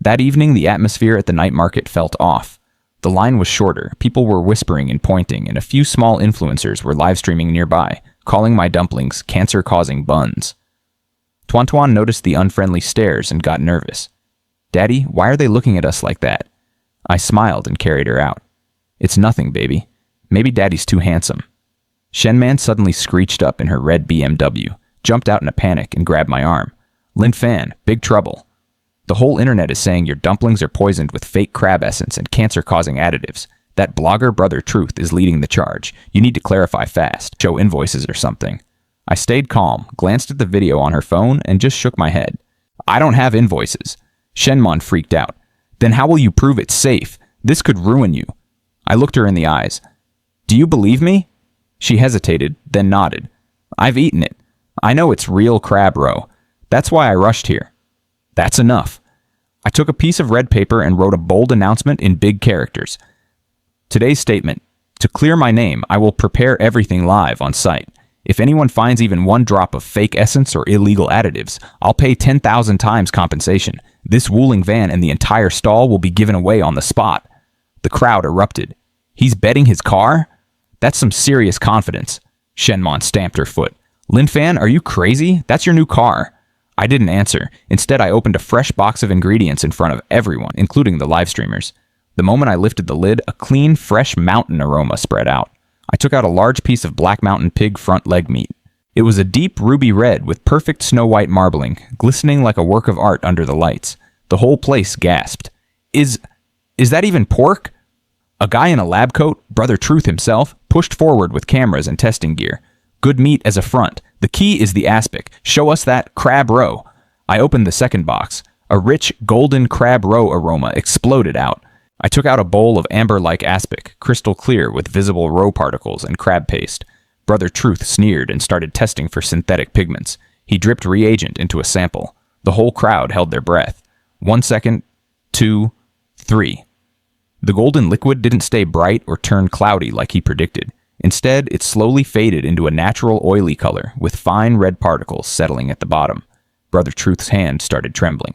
That evening, the atmosphere at the night market felt off. The line was shorter, people were whispering and pointing, and a few small influencers were live-streaming nearby, calling my dumplings cancer-causing buns. Tuan Tuan noticed the unfriendly stares and got nervous. Daddy, why are they looking at us like that? I smiled and carried her out. It's nothing, baby. Maybe Daddy's too handsome. Shenman suddenly screeched up in her red BMW, jumped out in a panic, and grabbed my arm. Lin Fan, big trouble. The whole internet is saying your dumplings are poisoned with fake crab essence and cancer-causing additives. That blogger Brother Truth is leading the charge. You need to clarify fast. Show invoices or something. I stayed calm, glanced at the video on her phone, and just shook my head. I don't have invoices. Shenman freaked out. Then how will you prove it's safe? This could ruin you. I looked her in the eyes. Do you believe me? She hesitated, then nodded. I've eaten it. I know it's real crab roe. That's why I rushed here. That's enough. I took a piece of red paper and wrote a bold announcement in big characters. Today's statement. To clear my name, I will prepare everything live on site. If anyone finds even one drop of fake essence or illegal additives, I'll pay 10,000 times compensation. This Wuling van and the entire stall will be given away on the spot. The crowd erupted. He's betting his car? That's some serious confidence. Shenman stamped her foot. Lin Fan, are you crazy? That's your new car. I didn't answer. Instead, I opened a fresh box of ingredients in front of everyone, including the live streamers. The moment I lifted the lid, a clean, fresh mountain aroma spread out. I took out a large piece of Black Mountain pig front leg meat. It was a deep ruby red with perfect snow-white marbling, glistening like a work of art under the lights. The whole place gasped. Is that even pork? A guy in a lab coat, Brother Truth himself, pushed forward with cameras and testing gear. Good meat as a front. The key is the aspic. Show us that crab roe. I opened the second box. A rich, golden crab roe aroma exploded out. I took out a bowl of amber-like aspic, crystal clear with visible roe particles and crab paste. Brother Truth sneered and started testing for synthetic pigments. He dripped reagent into a sample. The whole crowd held their breath. 1 second, 2, 3. The golden liquid didn't stay bright or turn cloudy like he predicted. Instead, it slowly faded into a natural oily color with fine red particles settling at the bottom. Brother Truth's hand started trembling.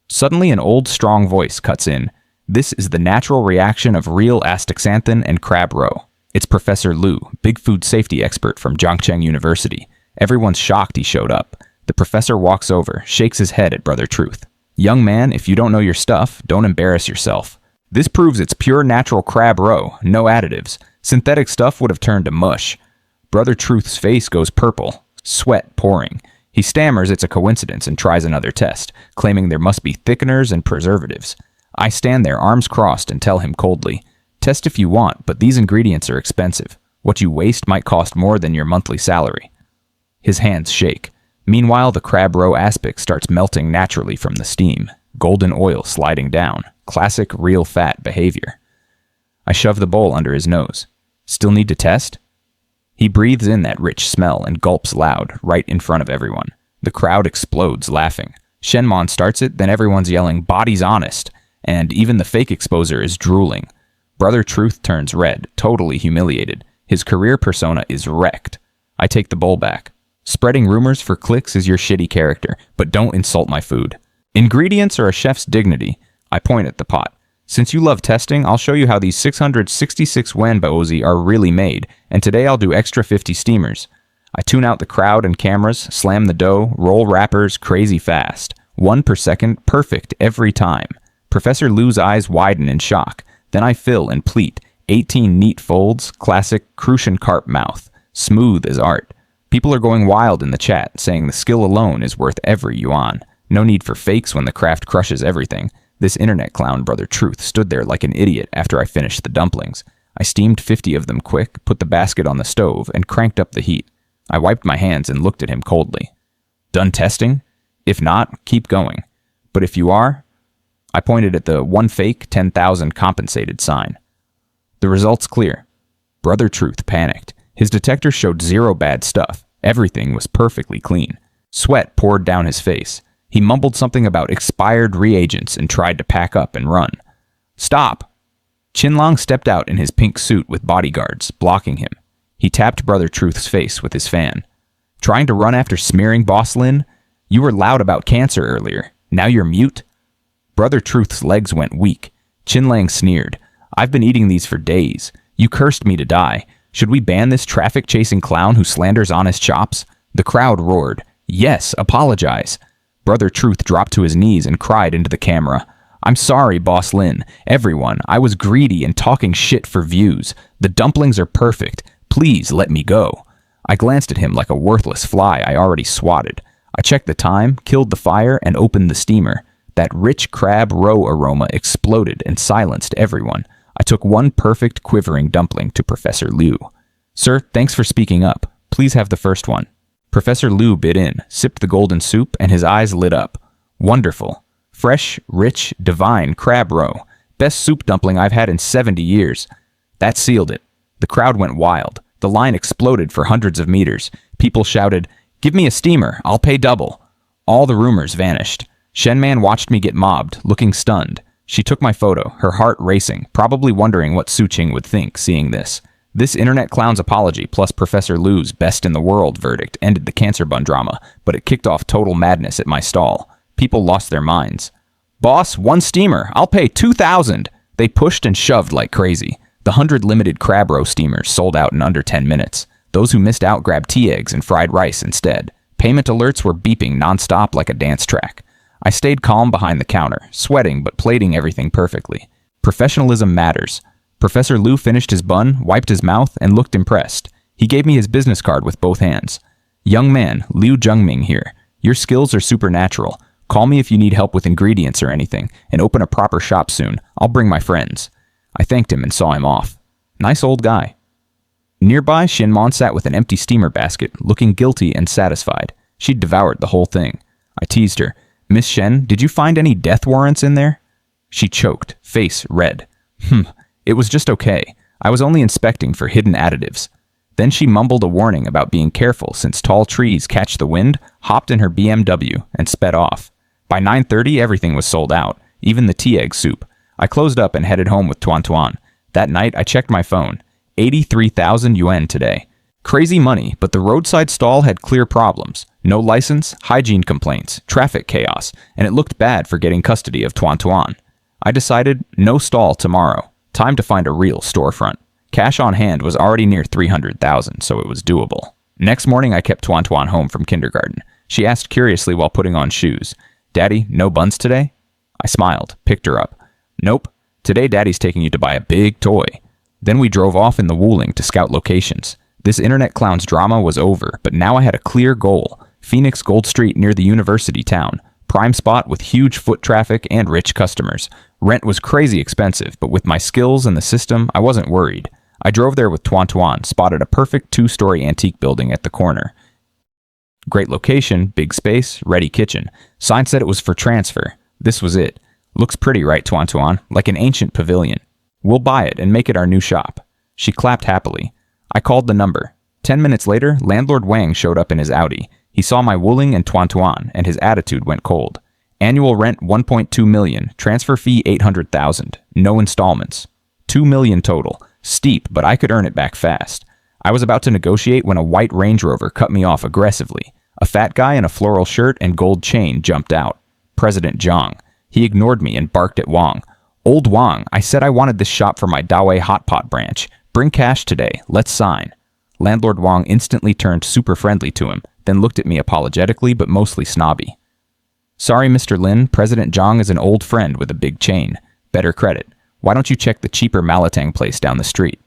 Suddenly, an old, strong voice cuts in. This is the natural reaction of real astaxanthin and crab roe. It's Professor Liu, big food safety expert from Zhangcheng University. Everyone's shocked he showed up. The professor walks over, shakes his head at Brother Truth. Young man, if you don't know your stuff, don't embarrass yourself. This proves it's pure natural crab roe, no additives. Synthetic stuff would have turned to mush. Brother Truth's face goes purple, sweat pouring. He stammers it's a coincidence and tries another test, claiming there must be thickeners and preservatives. I stand there, arms crossed, and tell him coldly, test if you want, but these ingredients are expensive. What you waste might cost more than your monthly salary. His hands shake. Meanwhile, the crab roe aspic starts melting naturally from the steam, golden oil sliding down, classic real fat behavior. I shove the bowl under his nose. Still need to test? He breathes in that rich smell and gulps loud, right in front of everyone. The crowd explodes laughing. Shenmon starts it, then everyone's yelling, "Body's honest!" And even the fake exposer is drooling. Brother Truth turns red, totally humiliated. His career persona is wrecked. I take the bowl back. Spreading rumors for clicks is your shitty character, but don't insult my food. Ingredients are a chef's dignity. I point at the pot. Since you love testing, I'll show you how these 666 wenbaozi are really made, and today I'll do extra 50 steamers. I tune out the crowd and cameras, slam the dough, roll wrappers crazy fast. 1 per second, perfect every time. Professor Liu's eyes widen in shock. Then I fill and pleat. 18 neat folds, classic Crucian carp mouth. Smooth as art. People are going wild in the chat, saying the skill alone is worth every yuan. No need for fakes when the craft crushes everything. This internet clown, Brother Truth, stood there like an idiot after I finished the dumplings. I steamed 50 of them quick, put the basket on the stove, and cranked up the heat. I wiped my hands and looked at him coldly. Done testing? If not, keep going. But if you are? I pointed at the 1 fake, 10,000 compensated sign. The result's clear. Brother Truth panicked. His detector showed 0 bad stuff. Everything was perfectly clean. Sweat poured down his face. He mumbled something about expired reagents and tried to pack up and run. Stop! Qinlong stepped out in his pink suit with bodyguards, blocking him. He tapped Brother Truth's face with his fan. Trying to run after smearing Boss Lin? You were loud about cancer earlier. Now you're mute? Brother Truth's legs went weak. Qinlang sneered. I've been eating these for days. You cursed me to die. Should we ban this traffic-chasing clown who slanders honest shops? The crowd roared. Yes, apologize. Brother Truth dropped to his knees and cried into the camera. I'm sorry, Boss Lin. Everyone, I was greedy and talking shit for views. The dumplings are perfect. Please let me go. I glanced at him like a worthless fly I already swatted. I checked the time, killed the fire, and opened the steamer. That rich crab roe aroma exploded and silenced everyone. I took 1 perfect quivering dumpling to Professor Liu. Sir, thanks for speaking up. Please have the first one. Professor Liu bit in, sipped the golden soup, and his eyes lit up. Wonderful. Fresh, rich, divine crab roe. Best soup dumpling I've had in 70 years. That sealed it. The crowd went wild. The line exploded for hundreds of meters. People shouted, "Give me a steamer, I'll pay double." All the rumors vanished. Shenman watched me get mobbed, looking stunned. She took my photo, her heart racing, probably wondering what Suqing would think seeing this. This internet clown's apology plus Professor Liu's best in the world verdict ended the cancer bun drama, but it kicked off total madness at my stall. People lost their minds. Boss, 1 steamer, I'll pay 2,000. They pushed and shoved like crazy. The 100 limited crab roe steamers sold out in under 10 minutes. Those who missed out grabbed tea eggs and fried rice instead. Payment alerts were beeping nonstop like a dance track. I stayed calm behind the counter, sweating but plating everything perfectly. Professionalism matters. Professor Liu finished his bun, wiped his mouth, and looked impressed. He gave me his business card with both hands. Young man, Liu Zhengming here. Your skills are supernatural. Call me if you need help with ingredients or anything, and open a proper shop soon. I'll bring my friends. I thanked him and saw him off. Nice old guy. Nearby, Shinmon sat with an empty steamer basket, looking guilty and satisfied. She'd devoured the whole thing. I teased her. Miss Shen, did you find any death warrants in there? She choked, face red. It was just okay. I was only inspecting for hidden additives. Then she mumbled a warning about being careful since tall trees catch the wind, hopped in her BMW, and sped off. By 9:30, everything was sold out, even the tea egg soup. I closed up and headed home with Tuan Tuan. That night, I checked my phone. 83,000 yuan today. Crazy money, but the roadside stall had clear problems. No license, hygiene complaints, traffic chaos, and it looked bad for getting custody of Tuan Tuan. I decided, no stall tomorrow. Time to find a real storefront. Cash on hand was already near 300,000, so it was doable. Next morning, I kept Tuan Tuan home from kindergarten. She asked curiously while putting on shoes, "Daddy, no buns today?" I smiled, picked her up. "Nope. Today Daddy's taking you to buy a big toy." Then we drove off in the Wuling to scout locations. This internet clown's drama was over, but now I had a clear goal. Phoenix Gold Street near the university town. Prime spot with huge foot traffic and rich customers. Rent was crazy expensive, but with my skills and the system, I wasn't worried. I drove there with Tuan Tuan, spotted a perfect 2-story antique building at the corner. Great location, big space, ready kitchen. Sign said it was for transfer. This was it. Looks pretty, right, Tuan Tuan? Like an ancient pavilion. We'll buy it and make it our new shop. She clapped happily. I called the number. 10 minutes later, landlord Wang showed up in his Audi. He saw my Wuling and Tuan Tuan, and his attitude went cold. Annual rent 1.2 million, transfer fee 800,000, no installments. 2 million total. Steep, but I could earn it back fast. I was about to negotiate when a white Range Rover cut me off aggressively. A fat guy in a floral shirt and gold chain jumped out. President Zhang. He ignored me and barked at Wang. "Old Wang, I said I wanted this shop for my Dawei Hot Pot branch. Bring cash today. Let's sign." Landlord Wang instantly turned super friendly to him, then looked at me apologetically but mostly snobby. "Sorry, Mr. Lin, President Zhang is an old friend with a big chain. Better credit. Why don't you check the cheaper Malatang place down the street?"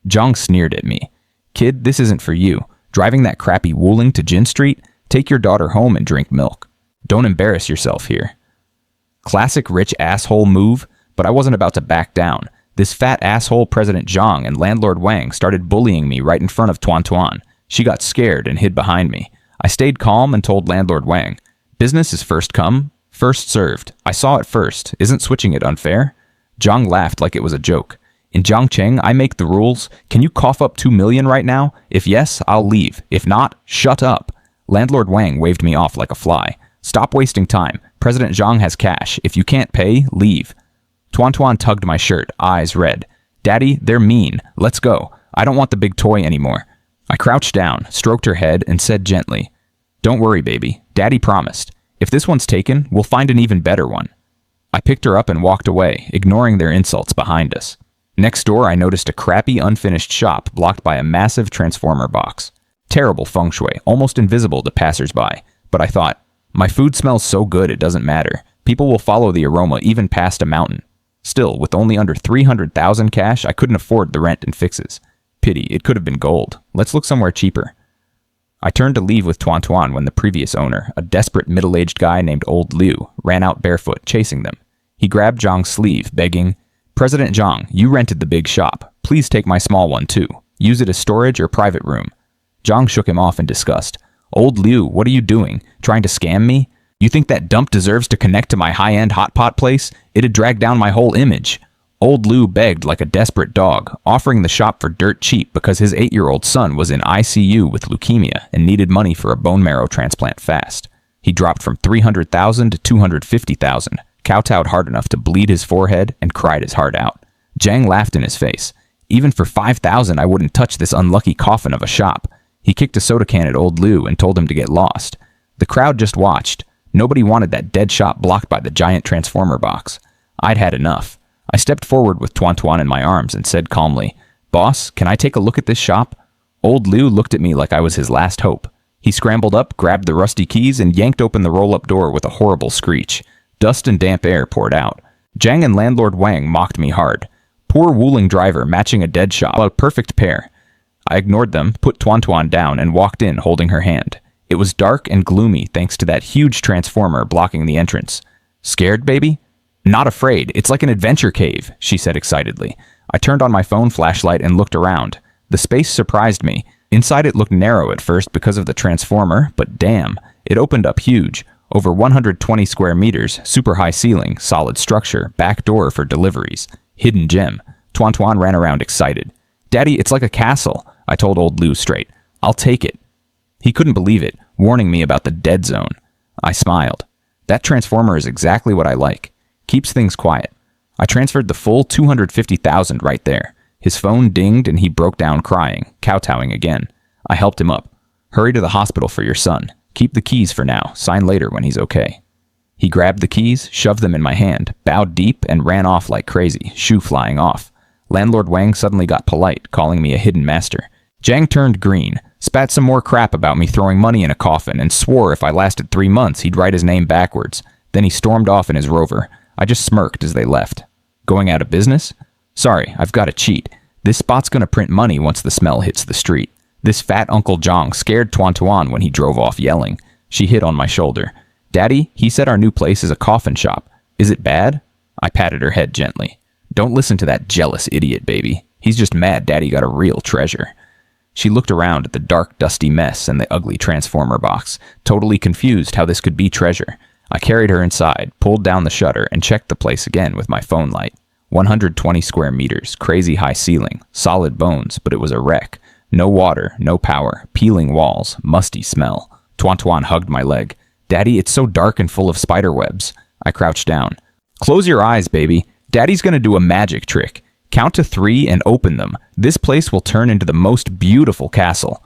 Zhang sneered at me. "Kid, this isn't for you. Driving that crappy Wuling to Jin Street? Take your daughter home and drink milk. Don't embarrass yourself here." Classic rich asshole move, but I wasn't about to back down. This fat asshole President Zhang and Landlord Wang started bullying me right in front of Tuan Tuan. She got scared and hid behind me. I stayed calm and told Landlord Wang, "Business is first come, first served. I saw it first. Isn't switching it unfair?" Zhang laughed like it was a joke. "In Jiangcheng, I make the rules. Can you cough up 2 million right now? If yes, I'll leave. If not, shut up." Landlord Wang waved me off like a fly. "Stop wasting time. President Zhang has cash. If you can't pay, leave." Tuan Tuan tugged my shirt, eyes red. "Daddy, they're mean. Let's go. I don't want the big toy anymore." I crouched down, stroked her head, and said gently, "Don't worry, baby. Daddy promised. If this one's taken, we'll find an even better one." I picked her up and walked away, ignoring their insults behind us. Next door, I noticed a crappy, unfinished shop blocked by a massive transformer box. Terrible feng shui, almost invisible to passersby. But I thought, my food smells so good it doesn't matter. People will follow the aroma even past a mountain. Still, with only under 300,000 cash, I couldn't afford the rent and fixes. Pity, it could have been gold. Let's look somewhere cheaper. I turned to leave with Tuan Tuan when the previous owner, a desperate middle-aged guy named Old Liu, ran out barefoot, chasing them. He grabbed Zhang's sleeve, begging, "President Zhang, you rented the big shop. Please take my small one too. Use it as storage or private room." Zhang shook him off in disgust. "Old Liu, what are you doing? Trying to scam me? You think that dump deserves to connect to my high-end hot pot place? It'd drag down my whole image." Old Liu begged like a desperate dog, offering the shop for dirt cheap because his 8-year-old son was in ICU with leukemia and needed money for a bone marrow transplant fast. He dropped from 300,000 to 250,000, kowtowed hard enough to bleed his forehead, and cried his heart out. Zhang laughed in his face. "Even for 5,000, I wouldn't touch this unlucky coffin of a shop." He kicked a soda can at Old Liu and told him to get lost. The crowd just watched. Nobody wanted that dead shop blocked by the giant transformer box. I'd had enough. I stepped forward with Tuan Tuan in my arms and said calmly, "Boss, can I take a look at this shop?" Old Liu looked at me like I was his last hope. He scrambled up, grabbed the rusty keys, and yanked open the roll-up door with a horrible screech. Dust and damp air poured out. Zhang and Landlord Wang mocked me hard. Poor Wuling driver matching a dead shop, a perfect pair. I ignored them, put Tuan Tuan down, and walked in holding her hand. It was dark and gloomy thanks to that huge transformer blocking the entrance. "Scared, baby?" "Not afraid. It's like an adventure cave," she said excitedly. I turned on my phone flashlight and looked around. The space surprised me. Inside it looked narrow at first because of the transformer, but damn, it opened up huge. Over 120 square meters, super high ceiling, solid structure, back door for deliveries. Hidden gem. Tuan Tuan ran around excited. "Daddy, it's like a castle," I told Old Liu straight. "I'll take it." He couldn't believe it, warning me about the dead zone. I smiled. That transformer is exactly what I like. Keeps things quiet. I transferred the full 250,000 right there. His phone dinged and he broke down crying, kowtowing again. I helped him up. Hurry to the hospital for your son. Keep the keys for now. Sign later when he's okay. He grabbed the keys, shoved them in my hand, bowed deep, and ran off like crazy, shoe flying off. Landlord Wang suddenly got polite, calling me a hidden master. Jiang turned green, spat some more crap about me throwing money in a coffin, and swore if I lasted 3 months he'd write his name backwards. Then he stormed off in his rover. I just smirked as they left. Going out of business? Sorry, I've got to cheat. This spot's gonna print money once the smell hits the street. This fat Uncle Zhang scared Tuan Tuan when he drove off yelling. She hit on my shoulder. Daddy, he said our new place is a coffin shop. Is it bad? I patted her head gently. Don't listen to that jealous idiot, baby. He's just mad Daddy got a real treasure. She looked around at the dark, dusty mess and the ugly transformer box, totally confused how this could be treasure. I carried her inside, pulled down the shutter, and checked the place again with my phone light. 120 square meters, crazy high ceiling, solid bones, but it was a wreck. No water, no power, peeling walls, musty smell. Tuan Tuan hugged my leg. Daddy, it's so dark and full of spider webs. I crouched down. Close your eyes, baby. Daddy's gonna do a magic trick. Count to 3 and open them. This place will turn into the most beautiful castle.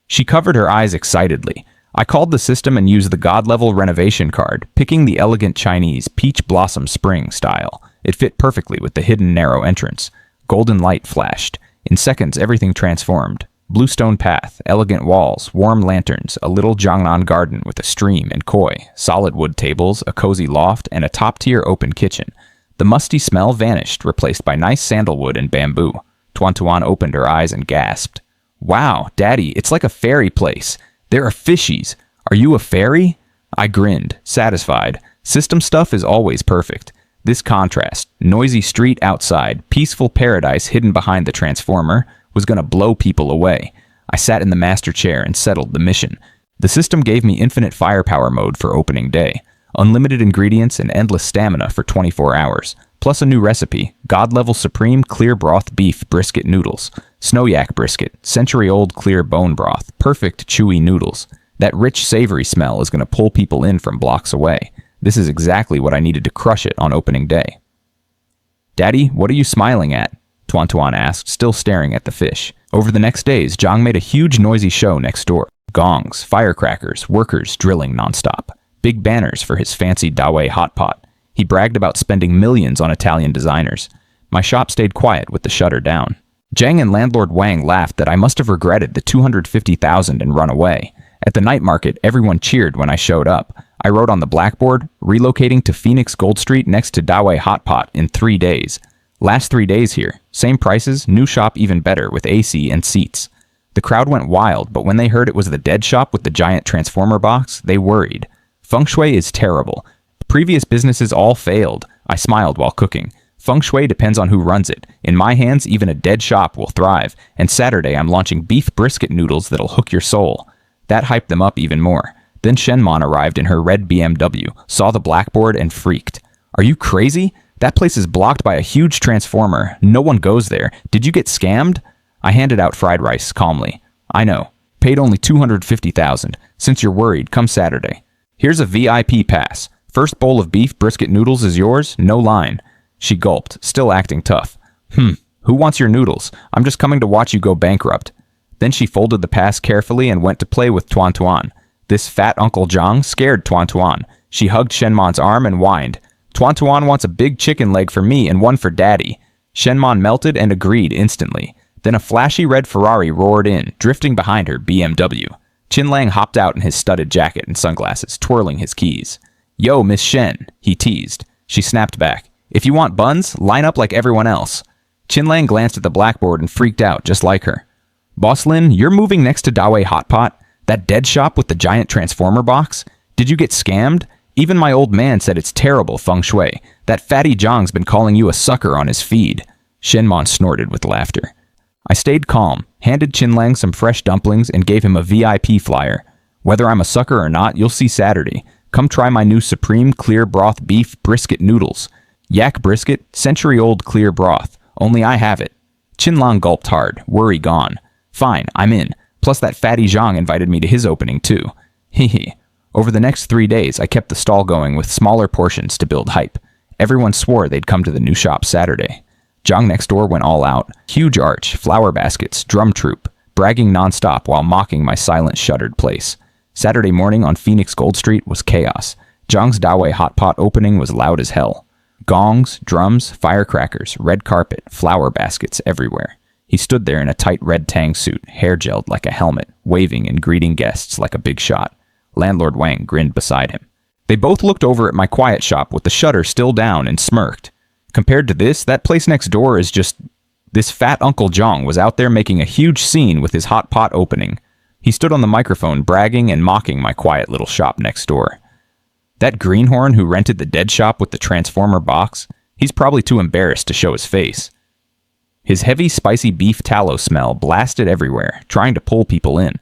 She covered her eyes excitedly. I called the system and used the God-level renovation card, picking the elegant Chinese peach blossom spring style. It fit perfectly with the hidden narrow entrance. Golden light flashed. In seconds, everything transformed. Bluestone path, elegant walls, warm lanterns, a little Jiangnan garden with a stream and koi, solid wood tables, a cozy loft, and a top-tier open kitchen. The musty smell vanished, replaced by nice sandalwood and bamboo. Tuan Tuan opened her eyes and gasped. Wow, Daddy, it's like a fairy place. There are fishies. Are you a fairy? I grinned, satisfied. System stuff is always perfect. This contrast, noisy street outside, peaceful paradise hidden behind the transformer, was going to blow people away. I sat in the master chair and settled the mission. The system gave me infinite firepower mode for opening day, unlimited ingredients and endless stamina for 24 hours, plus a new recipe, God-level supreme clear broth beef brisket noodles, snow-yak brisket, century-old clear bone broth, perfect chewy noodles. That rich savory smell is going to pull people in from blocks away. This is exactly what I needed to crush it on opening day. Daddy, what are you smiling at? Tuan Tuan asked, still staring at the fish. Over the next days, Zhang made a huge noisy show next door. Gongs, firecrackers, workers drilling nonstop. Big banners for his fancy Dawei hot pot. He bragged about spending millions on Italian designers. My shop stayed quiet with the shutter down. Jiang and Landlord Wang laughed that I must have regretted the 250,000 and run away. At the night market, everyone cheered when I showed up. I wrote on the blackboard, relocating to Phoenix Gold Street next to Dawei Hot Pot in 3 days. Last 3 days here. Same prices, new shop even better with AC and seats. The crowd went wild, but when they heard it was the dead shop with the giant transformer box, they worried. Feng Shui is terrible. Previous businesses all failed. I smiled while cooking. Feng Shui depends on who runs it. In my hands, even a dead shop will thrive. And Saturday, I'm launching beef brisket noodles that'll hook your soul. That hyped them up even more. Then Shenmon arrived in her red BMW, saw the blackboard, and freaked. Are you crazy? That place is blocked by a huge transformer. No one goes there. Did you get scammed? I handed out fried rice calmly. I know. Paid only 250,000. Since you're worried, come Saturday. Here's a VIP pass. First bowl of beef brisket noodles is yours, no line. She gulped, still acting tough. Who wants your noodles? I'm just coming to watch you go bankrupt. Then she folded the pass carefully and went to play with Tuan Tuan. This fat Uncle Zhang scared Tuan Tuan. She hugged Shenmon's arm and whined. Tuan Tuan wants a big chicken leg for me and one for Daddy. Shenmon melted and agreed instantly. Then a flashy red Ferrari roared in, drifting behind her BMW. Qinlang hopped out in his studded jacket and sunglasses, twirling his keys. Yo, Miss Shen, he teased. She snapped back. If you want buns, line up like everyone else. Qinlang glanced at the blackboard and freaked out, just like her. Boss Lin, you're moving next to Dawei Hot Pot? That dead shop with the giant transformer box? Did you get scammed? Even my old man said it's terrible feng shui. That fatty Zhang's been calling you a sucker on his feed. Shenmon snorted with laughter. I stayed calm, handed Qinlang some fresh dumplings, and gave him a VIP flyer. Whether I'm a sucker or not, you'll see Saturday. Come try my new supreme clear broth beef brisket noodles. Yak brisket, century-old clear broth. Only I have it. Qinlang gulped hard, worry gone. Fine, I'm in. Plus that fatty Zhang invited me to his opening too. Hehe. Over the next 3 days, I kept the stall going with smaller portions to build hype. Everyone swore they'd come to the new shop Saturday. Zhang next door went all out. Huge arch, flower baskets, drum troupe, bragging nonstop while mocking my silent, shuttered place. Saturday morning on Phoenix Gold Street was chaos. Zhang's Dawei hot pot opening was loud as hell. Gongs, drums, firecrackers, red carpet, flower baskets everywhere. He stood there in a tight red tang suit, hair gelled like a helmet, waving and greeting guests like a big shot. Landlord Wang grinned beside him. They both looked over at my quiet shop with the shutter still down and smirked. Compared to this, that place next door is just... This fat Uncle Zhang was out there making a huge scene with his hot pot opening. He stood on the microphone bragging and mocking my quiet little shop next door. That greenhorn who rented the dead shop with the transformer box, he's probably too embarrassed to show his face. His heavy, spicy beef tallow smell blasted everywhere, trying to pull people in.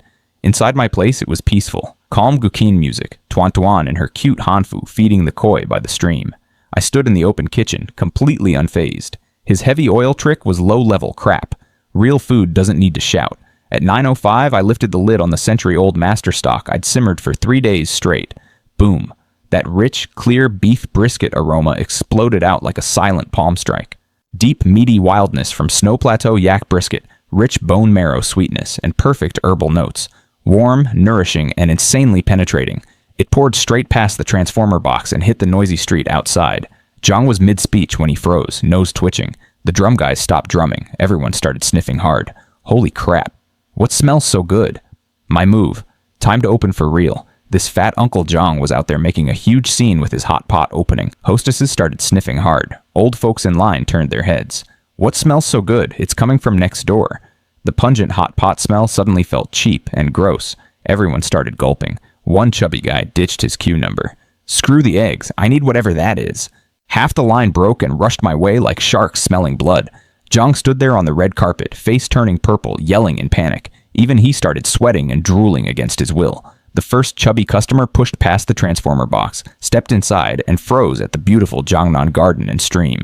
Inside my place, it was peaceful. Calm Guqin music, Tuan Tuan and her cute Hanfu feeding the koi by the stream. I stood in the open kitchen, completely unfazed. His heavy oil trick was low-level crap. Real food doesn't need to shout. At 9:05, I lifted the lid on the century-old master stock I'd simmered for 3 days straight. Boom. That rich, clear beef brisket aroma exploded out like a silent palm strike. Deep, meaty wildness from Snow Plateau yak brisket, rich bone marrow sweetness, and perfect herbal notes. Warm, nourishing, and insanely penetrating. It poured straight past the transformer box and hit the noisy street outside. Zhang was mid-speech when he froze, nose twitching. The drum guys stopped drumming. Everyone started sniffing hard. Holy crap. What smells so good? My move. Time to open for real. This fat Uncle Zhang was out there making a huge scene with his hot pot opening. Hostesses started sniffing hard. Old folks in line turned their heads. What smells so good? It's coming from next door. The pungent hot pot smell suddenly felt cheap and gross. Everyone started gulping. One chubby guy ditched his queue number. Screw the eggs. I need whatever that is. Half the line broke and rushed my way like sharks smelling blood. Zhang stood there on the red carpet, face turning purple, yelling in panic. Even he started sweating and drooling against his will. The first chubby customer pushed past the transformer box, stepped inside, and froze at the beautiful Jiangnan garden and stream.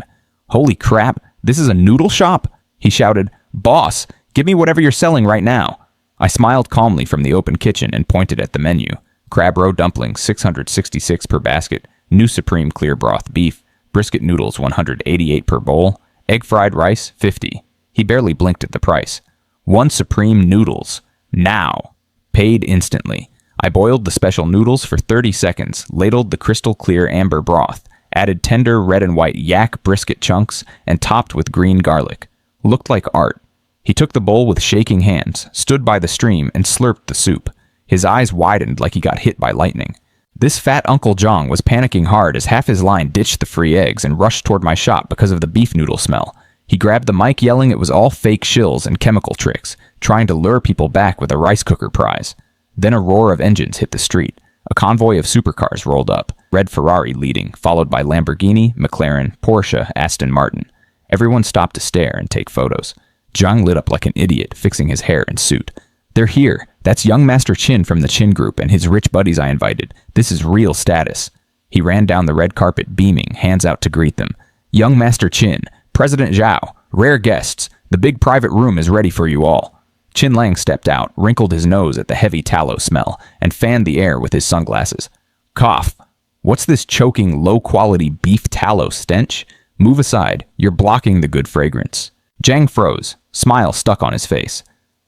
Holy crap, this is a noodle shop? He shouted, Boss, give me whatever you're selling right now. I smiled calmly from the open kitchen and pointed at the menu. Crab roe dumplings, 666 per basket. New supreme clear broth beef. Brisket noodles, 188 per bowl. Egg fried rice, 50. He barely blinked at the price. 1 supreme noodles. Now. Paid instantly. I boiled the special noodles for 30 seconds, ladled the crystal clear amber broth, added tender red and white yak brisket chunks, and topped with green garlic. Looked like art. He took the bowl with shaking hands, stood by the stream, and slurped the soup. His eyes widened like he got hit by lightning. This fat Uncle Zhang was panicking hard as half his line ditched the free eggs and rushed toward my shop because of the beef noodle smell. He grabbed the mic yelling it was all fake shills and chemical tricks, trying to lure people back with a rice cooker prize. Then a roar of engines hit the street. A convoy of supercars rolled up, red Ferrari leading, followed by Lamborghini, McLaren, Porsche, Aston Martin. Everyone stopped to stare and take photos. Zhang lit up like an idiot, fixing his hair and suit. They're here. That's young Master Qin from the Qin Group and his rich buddies I invited. This is real status. He ran down the red carpet, beaming, hands out to greet them. Young Master Qin, President Zhao, rare guests. The big private room is ready for you all. Qin Lang stepped out, wrinkled his nose at the heavy tallow smell, and fanned the air with his sunglasses. Cough. What's this choking, low-quality beef tallow stench? Move aside. You're blocking the good fragrance. Zhang froze. Smile stuck on his face.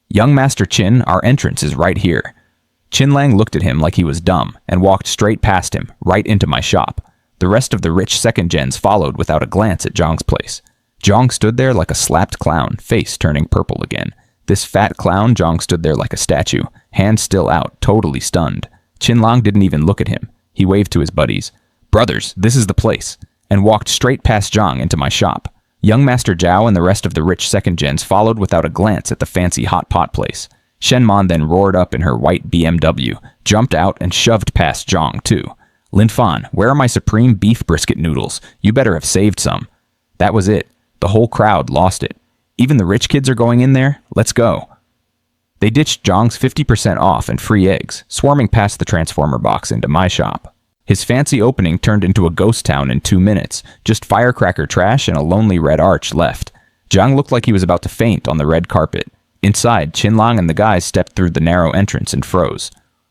Young Master Qin, our entrance is right here. Qin Lang looked at him like he was dumb and walked straight past him, right into my shop. The rest of the rich second gens followed without a glance at Zhang's place. Zhang stood there like a slapped clown, face turning purple again. This fat clown, Zhang stood there like a statue, hands still out, totally stunned. Qin Lang didn't even look at him. He waved to his buddies. Brothers, this is the place, and walked straight past Zhang into my shop. Young Master Zhao and the rest of the rich second gens followed without a glance at the fancy hot pot place. Shenman then roared up in her white BMW, jumped out, and shoved past Zhang, too. Lin Fan, where are my supreme beef brisket noodles? You better have saved some. That was it. The whole crowd lost it. Even the rich kids are going in there? Let's go. They ditched Zhang's 50% off and free eggs, swarming past the transformer box into my shop. His fancy opening turned into a ghost town in 2 minutes, just firecracker trash and a lonely red arch left. Zhang looked like he was about to faint on the red carpet. Inside, Qin Lang and the guys stepped through the narrow entrance and froze.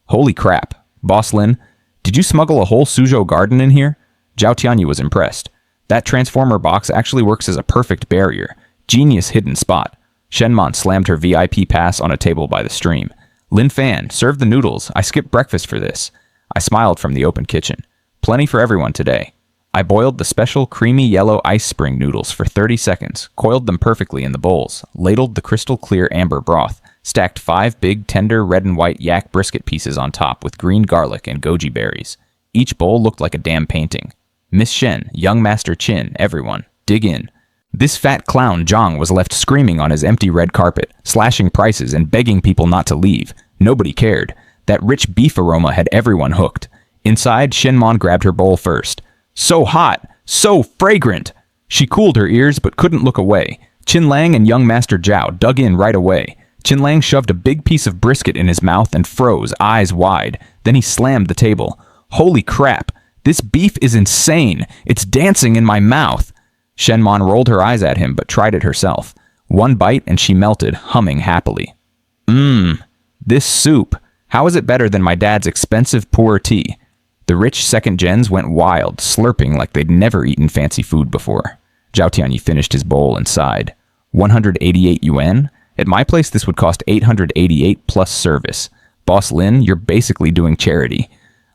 Holy crap. Boss Lin, Did you smuggle a whole Suzhou garden in here? Zhao Tianyi was impressed. That transformer box actually works as a perfect barrier. Genius hidden spot. Shenman slammed her VIP pass on a table by the stream. Lin Fan, serve the noodles. I skipped breakfast for this. I smiled from the open kitchen. Plenty for everyone today. I boiled the special creamy yellow ice spring noodles for 30 seconds, coiled them perfectly in the bowls, ladled the crystal clear amber broth, stacked 5 big tender red and white yak brisket pieces on top with green garlic and goji berries. Each bowl looked like a damn painting. Miss Shen, young Master Qin, everyone, dig in. This fat clown Zhang was left screaming on his empty red carpet, slashing prices and begging people not to leave. Nobody cared. That rich beef aroma had everyone hooked. Inside, Shenmon grabbed her bowl first. So hot! So fragrant! She cooled her ears but couldn't look away. Qin Lang and young Master Zhao dug in right away. Qin Lang shoved a big piece of brisket in his mouth and froze, eyes wide. Then he slammed the table. Holy crap! This beef is insane! It's dancing in my mouth! Shenmon rolled her eyes at him but tried it herself. One bite and she melted, humming happily. This soup! How is it better than my dad's expensive pu'er tea? The rich second gens went wild, slurping like they'd never eaten fancy food before. Zhao Tianyi finished his bowl and sighed. 188 yuan? At my place, this would cost 888 plus service. Boss Lin, you're basically doing charity.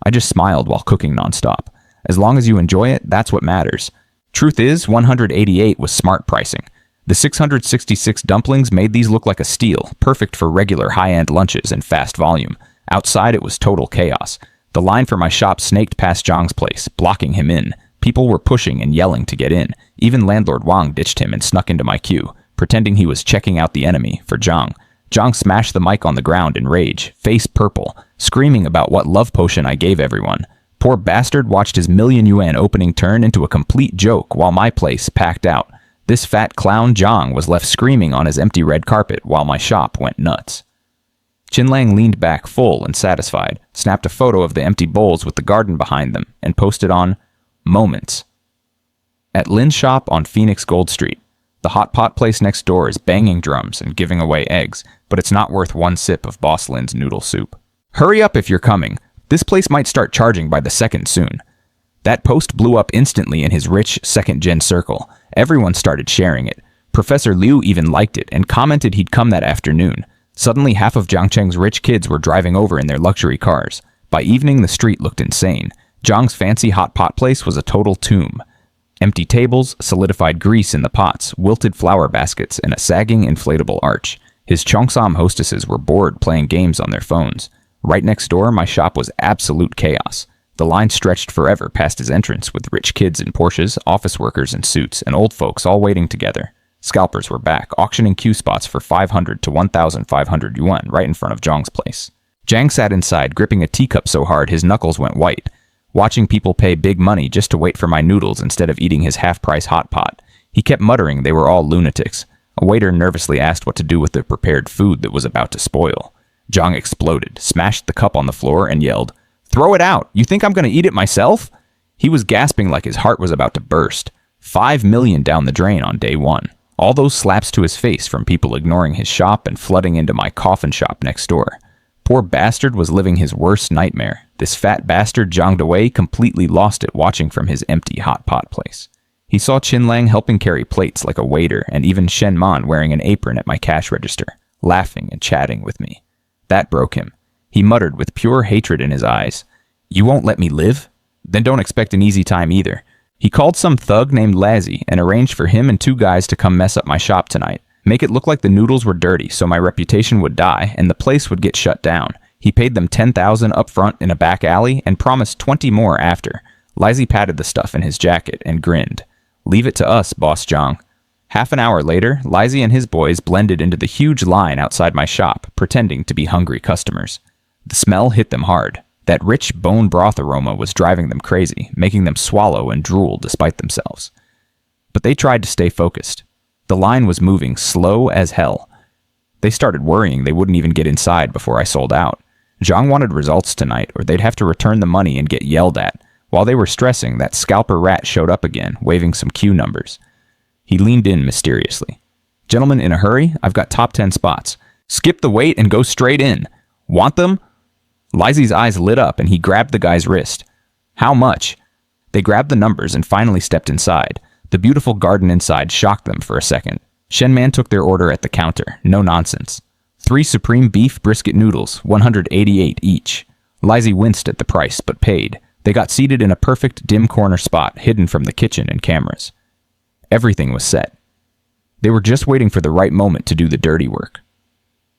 I just smiled while cooking nonstop. As long as you enjoy it, that's what matters. Truth is, 188 was smart pricing. The 666 dumplings made these look like a steal, perfect for regular high-end lunches and fast volume. Outside, it was total chaos. The line for my shop snaked past Zhang's place, blocking him in. People were pushing and yelling to get in. Even landlord Wang ditched him and snuck into my queue, pretending he was checking out the enemy for Zhang. Zhang smashed the mic on the ground in rage, face purple, screaming about what love potion I gave everyone. Poor bastard watched his million yuan opening turn into a complete joke while my place packed out. This fat clown Zhang was left screaming on his empty red carpet while my shop went nuts. Qin Lang leaned back full and satisfied, snapped a photo of the empty bowls with the garden behind them, and posted on Moments. At Lin's shop on Phoenix Gold Street, the hot pot place next door is banging drums and giving away eggs, but it's not worth one sip of Boss Lin's noodle soup. Hurry up if you're coming. This place might start charging by the second soon. That post blew up instantly in his rich second-gen circle. Everyone started sharing it. Professor Liu even liked it and commented he'd come that afternoon. Suddenly, half of Jiangcheng's rich kids were driving over in their luxury cars. By evening, the street looked insane. Zhang's fancy hot pot place was a total tomb. Empty tables, solidified grease in the pots, wilted flower baskets, and a sagging inflatable arch. His Cheongsam hostesses were bored playing games on their phones. Right next door, my shop was absolute chaos. The line stretched forever past his entrance with rich kids in Porsches, office workers in suits, and old folks all waiting together. Scalpers were back, auctioning queue spots for 500 to 1,500 yuan right in front of Zhang's place. Zhang sat inside, gripping a teacup so hard his knuckles went white, watching people pay big money just to wait for my noodles instead of eating his half-price hot pot. He kept muttering they were all lunatics. A waiter nervously asked what to do with the prepared food that was about to spoil. Zhang exploded, smashed the cup on the floor, and yelled, "Throw it out! You think I'm going to eat it myself?" He was gasping like his heart was about to burst. 5 million down the drain on day one. All those slaps to his face from people ignoring his shop and flooding into my coffin shop next door. Poor bastard was living his worst nightmare. This fat bastard Zhang Dewei completely lost it watching from his empty hot pot place. He saw Qin Lang helping carry plates like a waiter and even Shen Man wearing an apron at my cash register, laughing and chatting with me. That broke him. He muttered with pure hatred in his eyes, "You won't let me live? Then don't expect an easy time either." He called some thug named Lazzy and arranged for him and 2 guys to come mess up my shop tonight, make it look like the noodles were dirty so my reputation would die and the place would get shut down. He paid them 10,000 up front in a back alley and promised 20 more after. Lazzy patted the stuff in his jacket and grinned. "Leave it to us, Boss Zhang." Half an hour later, Lazzy and his boys blended into the huge line outside my shop, pretending to be hungry customers. The smell hit them hard. That rich bone broth aroma was driving them crazy, making them swallow and drool despite themselves. But they tried to stay focused. The line was moving slow as hell. They started worrying they wouldn't even get inside before I sold out. Zhang wanted results tonight, or they'd have to return the money and get yelled at. While they were stressing, that scalper rat showed up again, waving some queue numbers. He leaned in mysteriously. "Gentlemen, in a hurry, I've got top 10 spots. Skip the wait and go straight in. Want them?" Lizzie's eyes lit up and he grabbed the guy's wrist. How much? They grabbed the numbers and finally stepped inside. The beautiful garden inside shocked them for a second. Shenman took their order at the counter. No nonsense. 3 supreme beef brisket noodles, 188 each. Lizzie winced at the price, but paid. They got seated in a perfect dim corner spot, hidden from the kitchen and cameras. Everything was set. They were just waiting for the right moment to do the dirty work.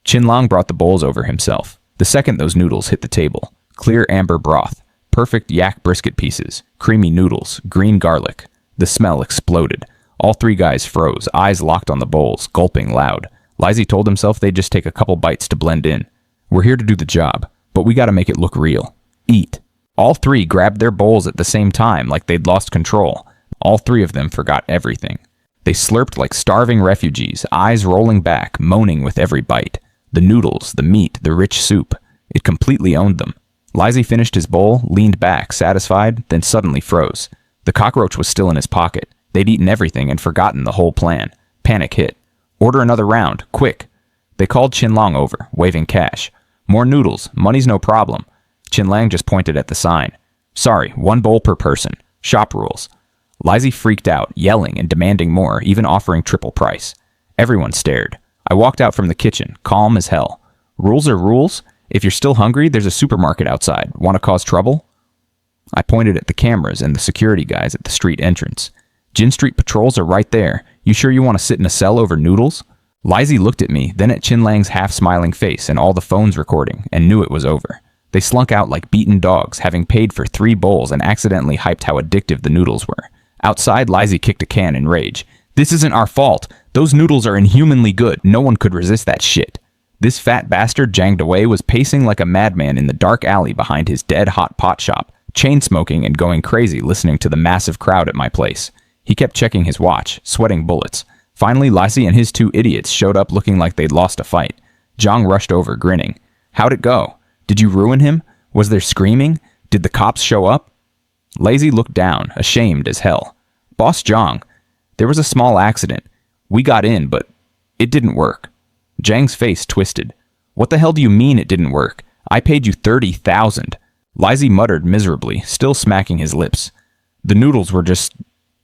Qinlong brought the bowls over himself. The second those noodles hit the table. Clear amber broth. Perfect yak brisket pieces. Creamy noodles. Green garlic. The smell exploded. All 3 guys froze, eyes locked on the bowls, gulping loud. Lizzie told himself they'd just take a couple bites to blend in. We're here to do the job, but we gotta make it look real. Eat. All 3 grabbed their bowls at the same time like they'd lost control. All 3 of them forgot everything. They slurped like starving refugees, eyes rolling back, moaning with every bite. The noodles, the meat, the rich soup. It completely owned them. Lizzie finished his bowl, leaned back, satisfied, then suddenly froze. The cockroach was still in his pocket. They'd eaten everything and forgotten the whole plan. Panic hit. Order another round, quick. They called Qinlong over, waving cash. More noodles, money's no problem. Qinlang just pointed at the sign. Sorry, 1 bowl per person. Shop rules. Lizzie freaked out, yelling and demanding more, even offering triple price. Everyone stared. I walked out from the kitchen, calm as hell. Rules are rules. If you're still hungry, there's a supermarket outside. Want to cause trouble? I pointed at the cameras and the security guys at the street entrance. Jin Street patrols are right there. You sure you want to sit in a cell over noodles? Lizzie looked at me, then at Qinlang's half-smiling face and all the phones recording, and knew it was over. They slunk out like beaten dogs, having paid for 3 bowls and accidentally hyped how addictive the noodles were. Outside, Lizzie kicked a can in rage. This isn't our fault. Those noodles are inhumanly good. No one could resist that shit. This fat bastard Zhang Dewei was pacing like a madman in the dark alley behind his dead-hot pot shop, chain-smoking and going crazy listening to the massive crowd at my place. He kept checking his watch, sweating bullets. Finally, Lizzie and his 2 idiots showed up looking like they'd lost a fight. Zhang rushed over, grinning. How'd it go? Did you ruin him? Was there screaming? Did the cops show up? Lazy looked down, ashamed as hell. Boss Zhang, there was a small accident. We got in, but it didn't work. Zhang's face twisted. What the hell do you mean it didn't work? I paid you 30,000. Lizzie muttered miserably, still smacking his lips. The noodles were just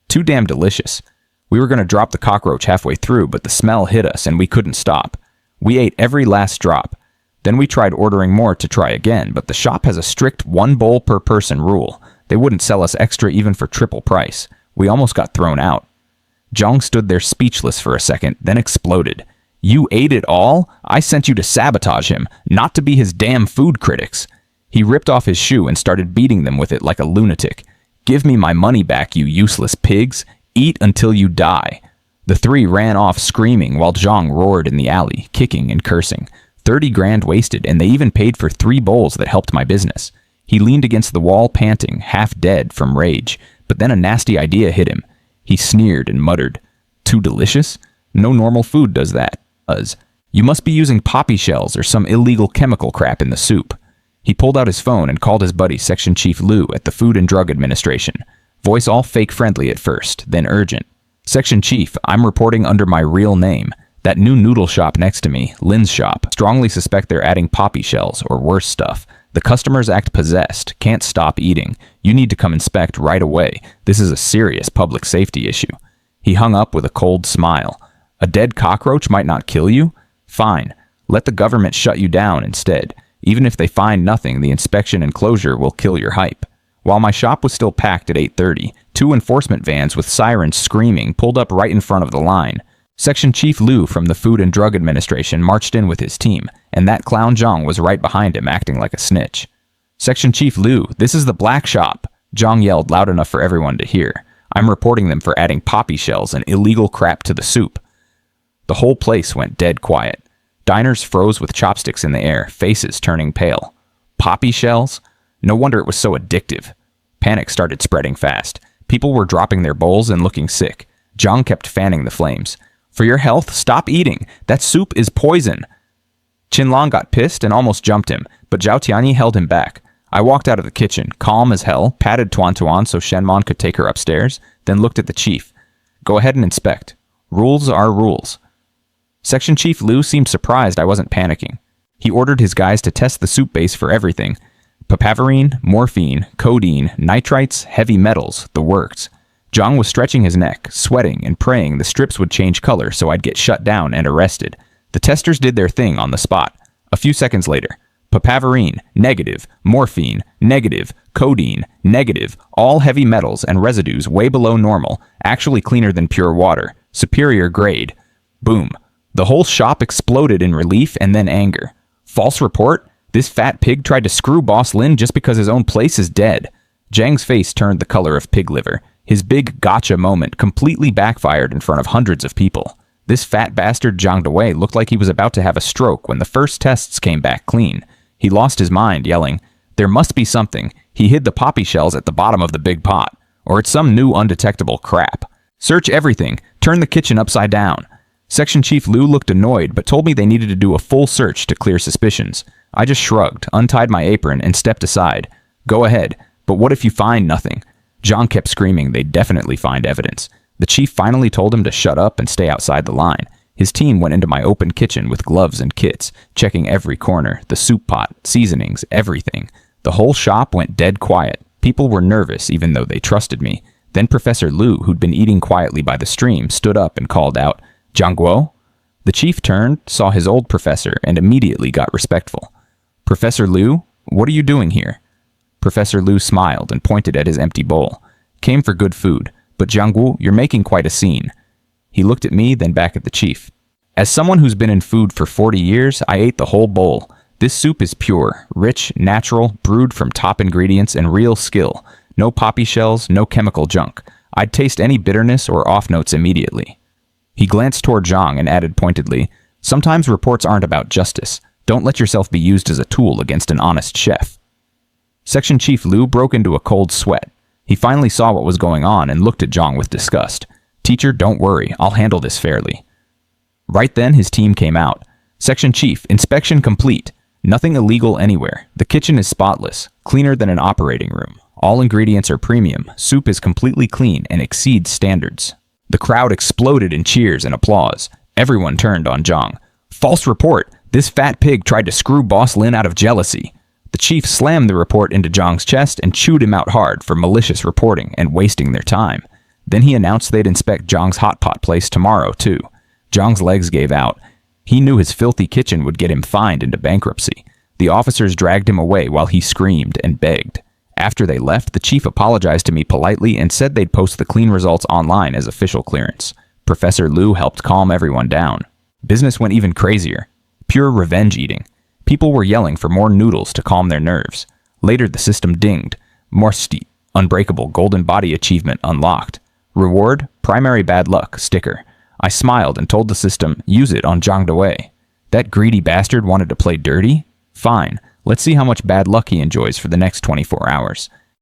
too damn delicious. We were going to drop the cockroach halfway through, but the smell hit us and we couldn't stop. We ate every last drop. Then we tried ordering more to try again, but the shop has a strict 1 bowl per person rule. They wouldn't sell us extra even for triple price. We almost got thrown out. Zhang stood there speechless for a second, then exploded. You ate it all? I sent you to sabotage him, not to be his damn food critics. He ripped off his shoe and started beating them with it like a lunatic. Give me my money back, you useless pigs. Eat until you die. The 3 ran off screaming while Zhang roared in the alley, kicking and cursing. 30 grand wasted, and they even paid for 3 bowls that helped my business. He leaned against the wall panting, half dead from rage, but then a nasty idea hit him. He sneered and muttered, Too delicious? No normal food does that. You must be using poppy shells or some illegal chemical crap in the soup. He pulled out his phone and called his buddy Section Chief Liu at the Food and Drug Administration. Voice all fake friendly at first, then urgent. Section Chief, I'm reporting under my real name. That new noodle shop next to me, Lin's shop, strongly suspect they're adding poppy shells or worse stuff. The customers act possessed, can't stop eating. You need to come inspect right away. This is a serious public safety issue. He hung up with a cold smile. A dead cockroach might not kill you? Fine. Let the government shut you down instead. Even if they find nothing, the inspection and closure will kill your hype. While my shop was still packed at 8:30, 2 enforcement vans with sirens screaming pulled up right in front of the line. Section Chief Liu from the Food and Drug Administration marched in with his team, and that clown Zhang was right behind him acting like a snitch. Section Chief Liu, this is the black shop, Zhang yelled loud enough for everyone to hear. I'm reporting them for adding poppy shells and illegal crap to the soup. The whole place went dead quiet. Diners froze with chopsticks in the air, faces turning pale. Poppy shells? No wonder it was so addictive. Panic started spreading fast. People were dropping their bowls and looking sick. Zhang kept fanning the flames. For your health, stop eating. That soup is poison. Qinlong got pissed and almost jumped him, but Zhao Tianyi held him back. I walked out of the kitchen, calm as hell, patted Tuan Tuan so Shenmon could take her upstairs, then looked at the chief. Go ahead and inspect. Rules are rules. Section Chief Liu seemed surprised I wasn't panicking. He ordered his guys to test the soup base for everything. Papaverine, morphine, codeine, nitrites, heavy metals, the works. Zhang was stretching his neck, sweating, and praying the strips would change color so I'd get shut down and arrested. The testers did their thing on the spot. A few seconds later, papaverine, negative, morphine, negative, codeine, negative, all heavy metals and residues way below normal, actually cleaner than pure water, superior grade. Boom. The whole shop exploded in relief and then anger. False report? This fat pig tried to screw Boss Lin just because his own place is dead. Zhang's face turned the color of pig liver. His big gotcha moment completely backfired in front of hundreds of people. This fat bastard Zhang Dewei looked like he was about to have a stroke when the first tests came back clean. He lost his mind, yelling, "There must be something. He hid the poppy shells at the bottom of the big pot. Or it's some new undetectable crap. Search everything. Turn the kitchen upside down." Section Chief Liu looked annoyed, but told me they needed to do a full search to clear suspicions. I just shrugged, untied my apron, and stepped aside. "Go ahead, but what if you find nothing?" Zhang kept screaming they'd definitely find evidence. The chief finally told him to shut up and stay outside the line. His team went into my open kitchen with gloves and kits, checking every corner, the soup pot, seasonings, everything. The whole shop went dead quiet. People were nervous even though they trusted me. Then Professor Liu, who'd been eating quietly by the stream, stood up and called out, "Zhang Guo?" The chief turned, saw his old professor, and immediately got respectful. "Professor Liu, what are you doing here?" Professor Liu smiled and pointed at his empty bowl. "Came for good food, but Zhang Guo, you're making quite a scene." He looked at me, then back at the chief. "As someone who's been in food for 40 years, I ate the whole bowl. This soup is pure, rich, natural, brewed from top ingredients and real skill. No poppy shells, no chemical junk. I'd taste any bitterness or off notes immediately." He glanced toward Zhang and added pointedly, "Sometimes reports aren't about justice. Don't let yourself be used as a tool against an honest chef." Section Chief Liu broke into a cold sweat. He finally saw what was going on and looked at Zhang with disgust. "Teacher, don't worry. I'll handle this fairly." Right then, his team came out. "Section Chief, inspection complete. Nothing illegal anywhere. The kitchen is spotless, cleaner than an operating room. All ingredients are premium. Soup is completely clean and exceeds standards." The crowd exploded in cheers and applause. Everyone turned on Zhang. "False report. This fat pig tried to screw Boss Lin out of jealousy." The chief slammed the report into Zhang's chest and chewed him out hard for malicious reporting and wasting their time. Then he announced they'd inspect Zhang's hot pot place tomorrow, too. Zhang's legs gave out. He knew his filthy kitchen would get him fined into bankruptcy. The officers dragged him away while he screamed and begged. After they left, the chief apologized to me politely and said they'd post the clean results online as official clearance. Professor Liu helped calm everyone down. Business went even crazier. Pure revenge eating. People were yelling for more noodles to calm their nerves. Later, the system dinged. Morsti, unbreakable golden body achievement unlocked. Reward, primary bad luck, sticker. I smiled and told the system, use it on Zhang Dewei. That greedy bastard wanted to play dirty? Fine, let's see how much bad luck he enjoys for the next 24 hours.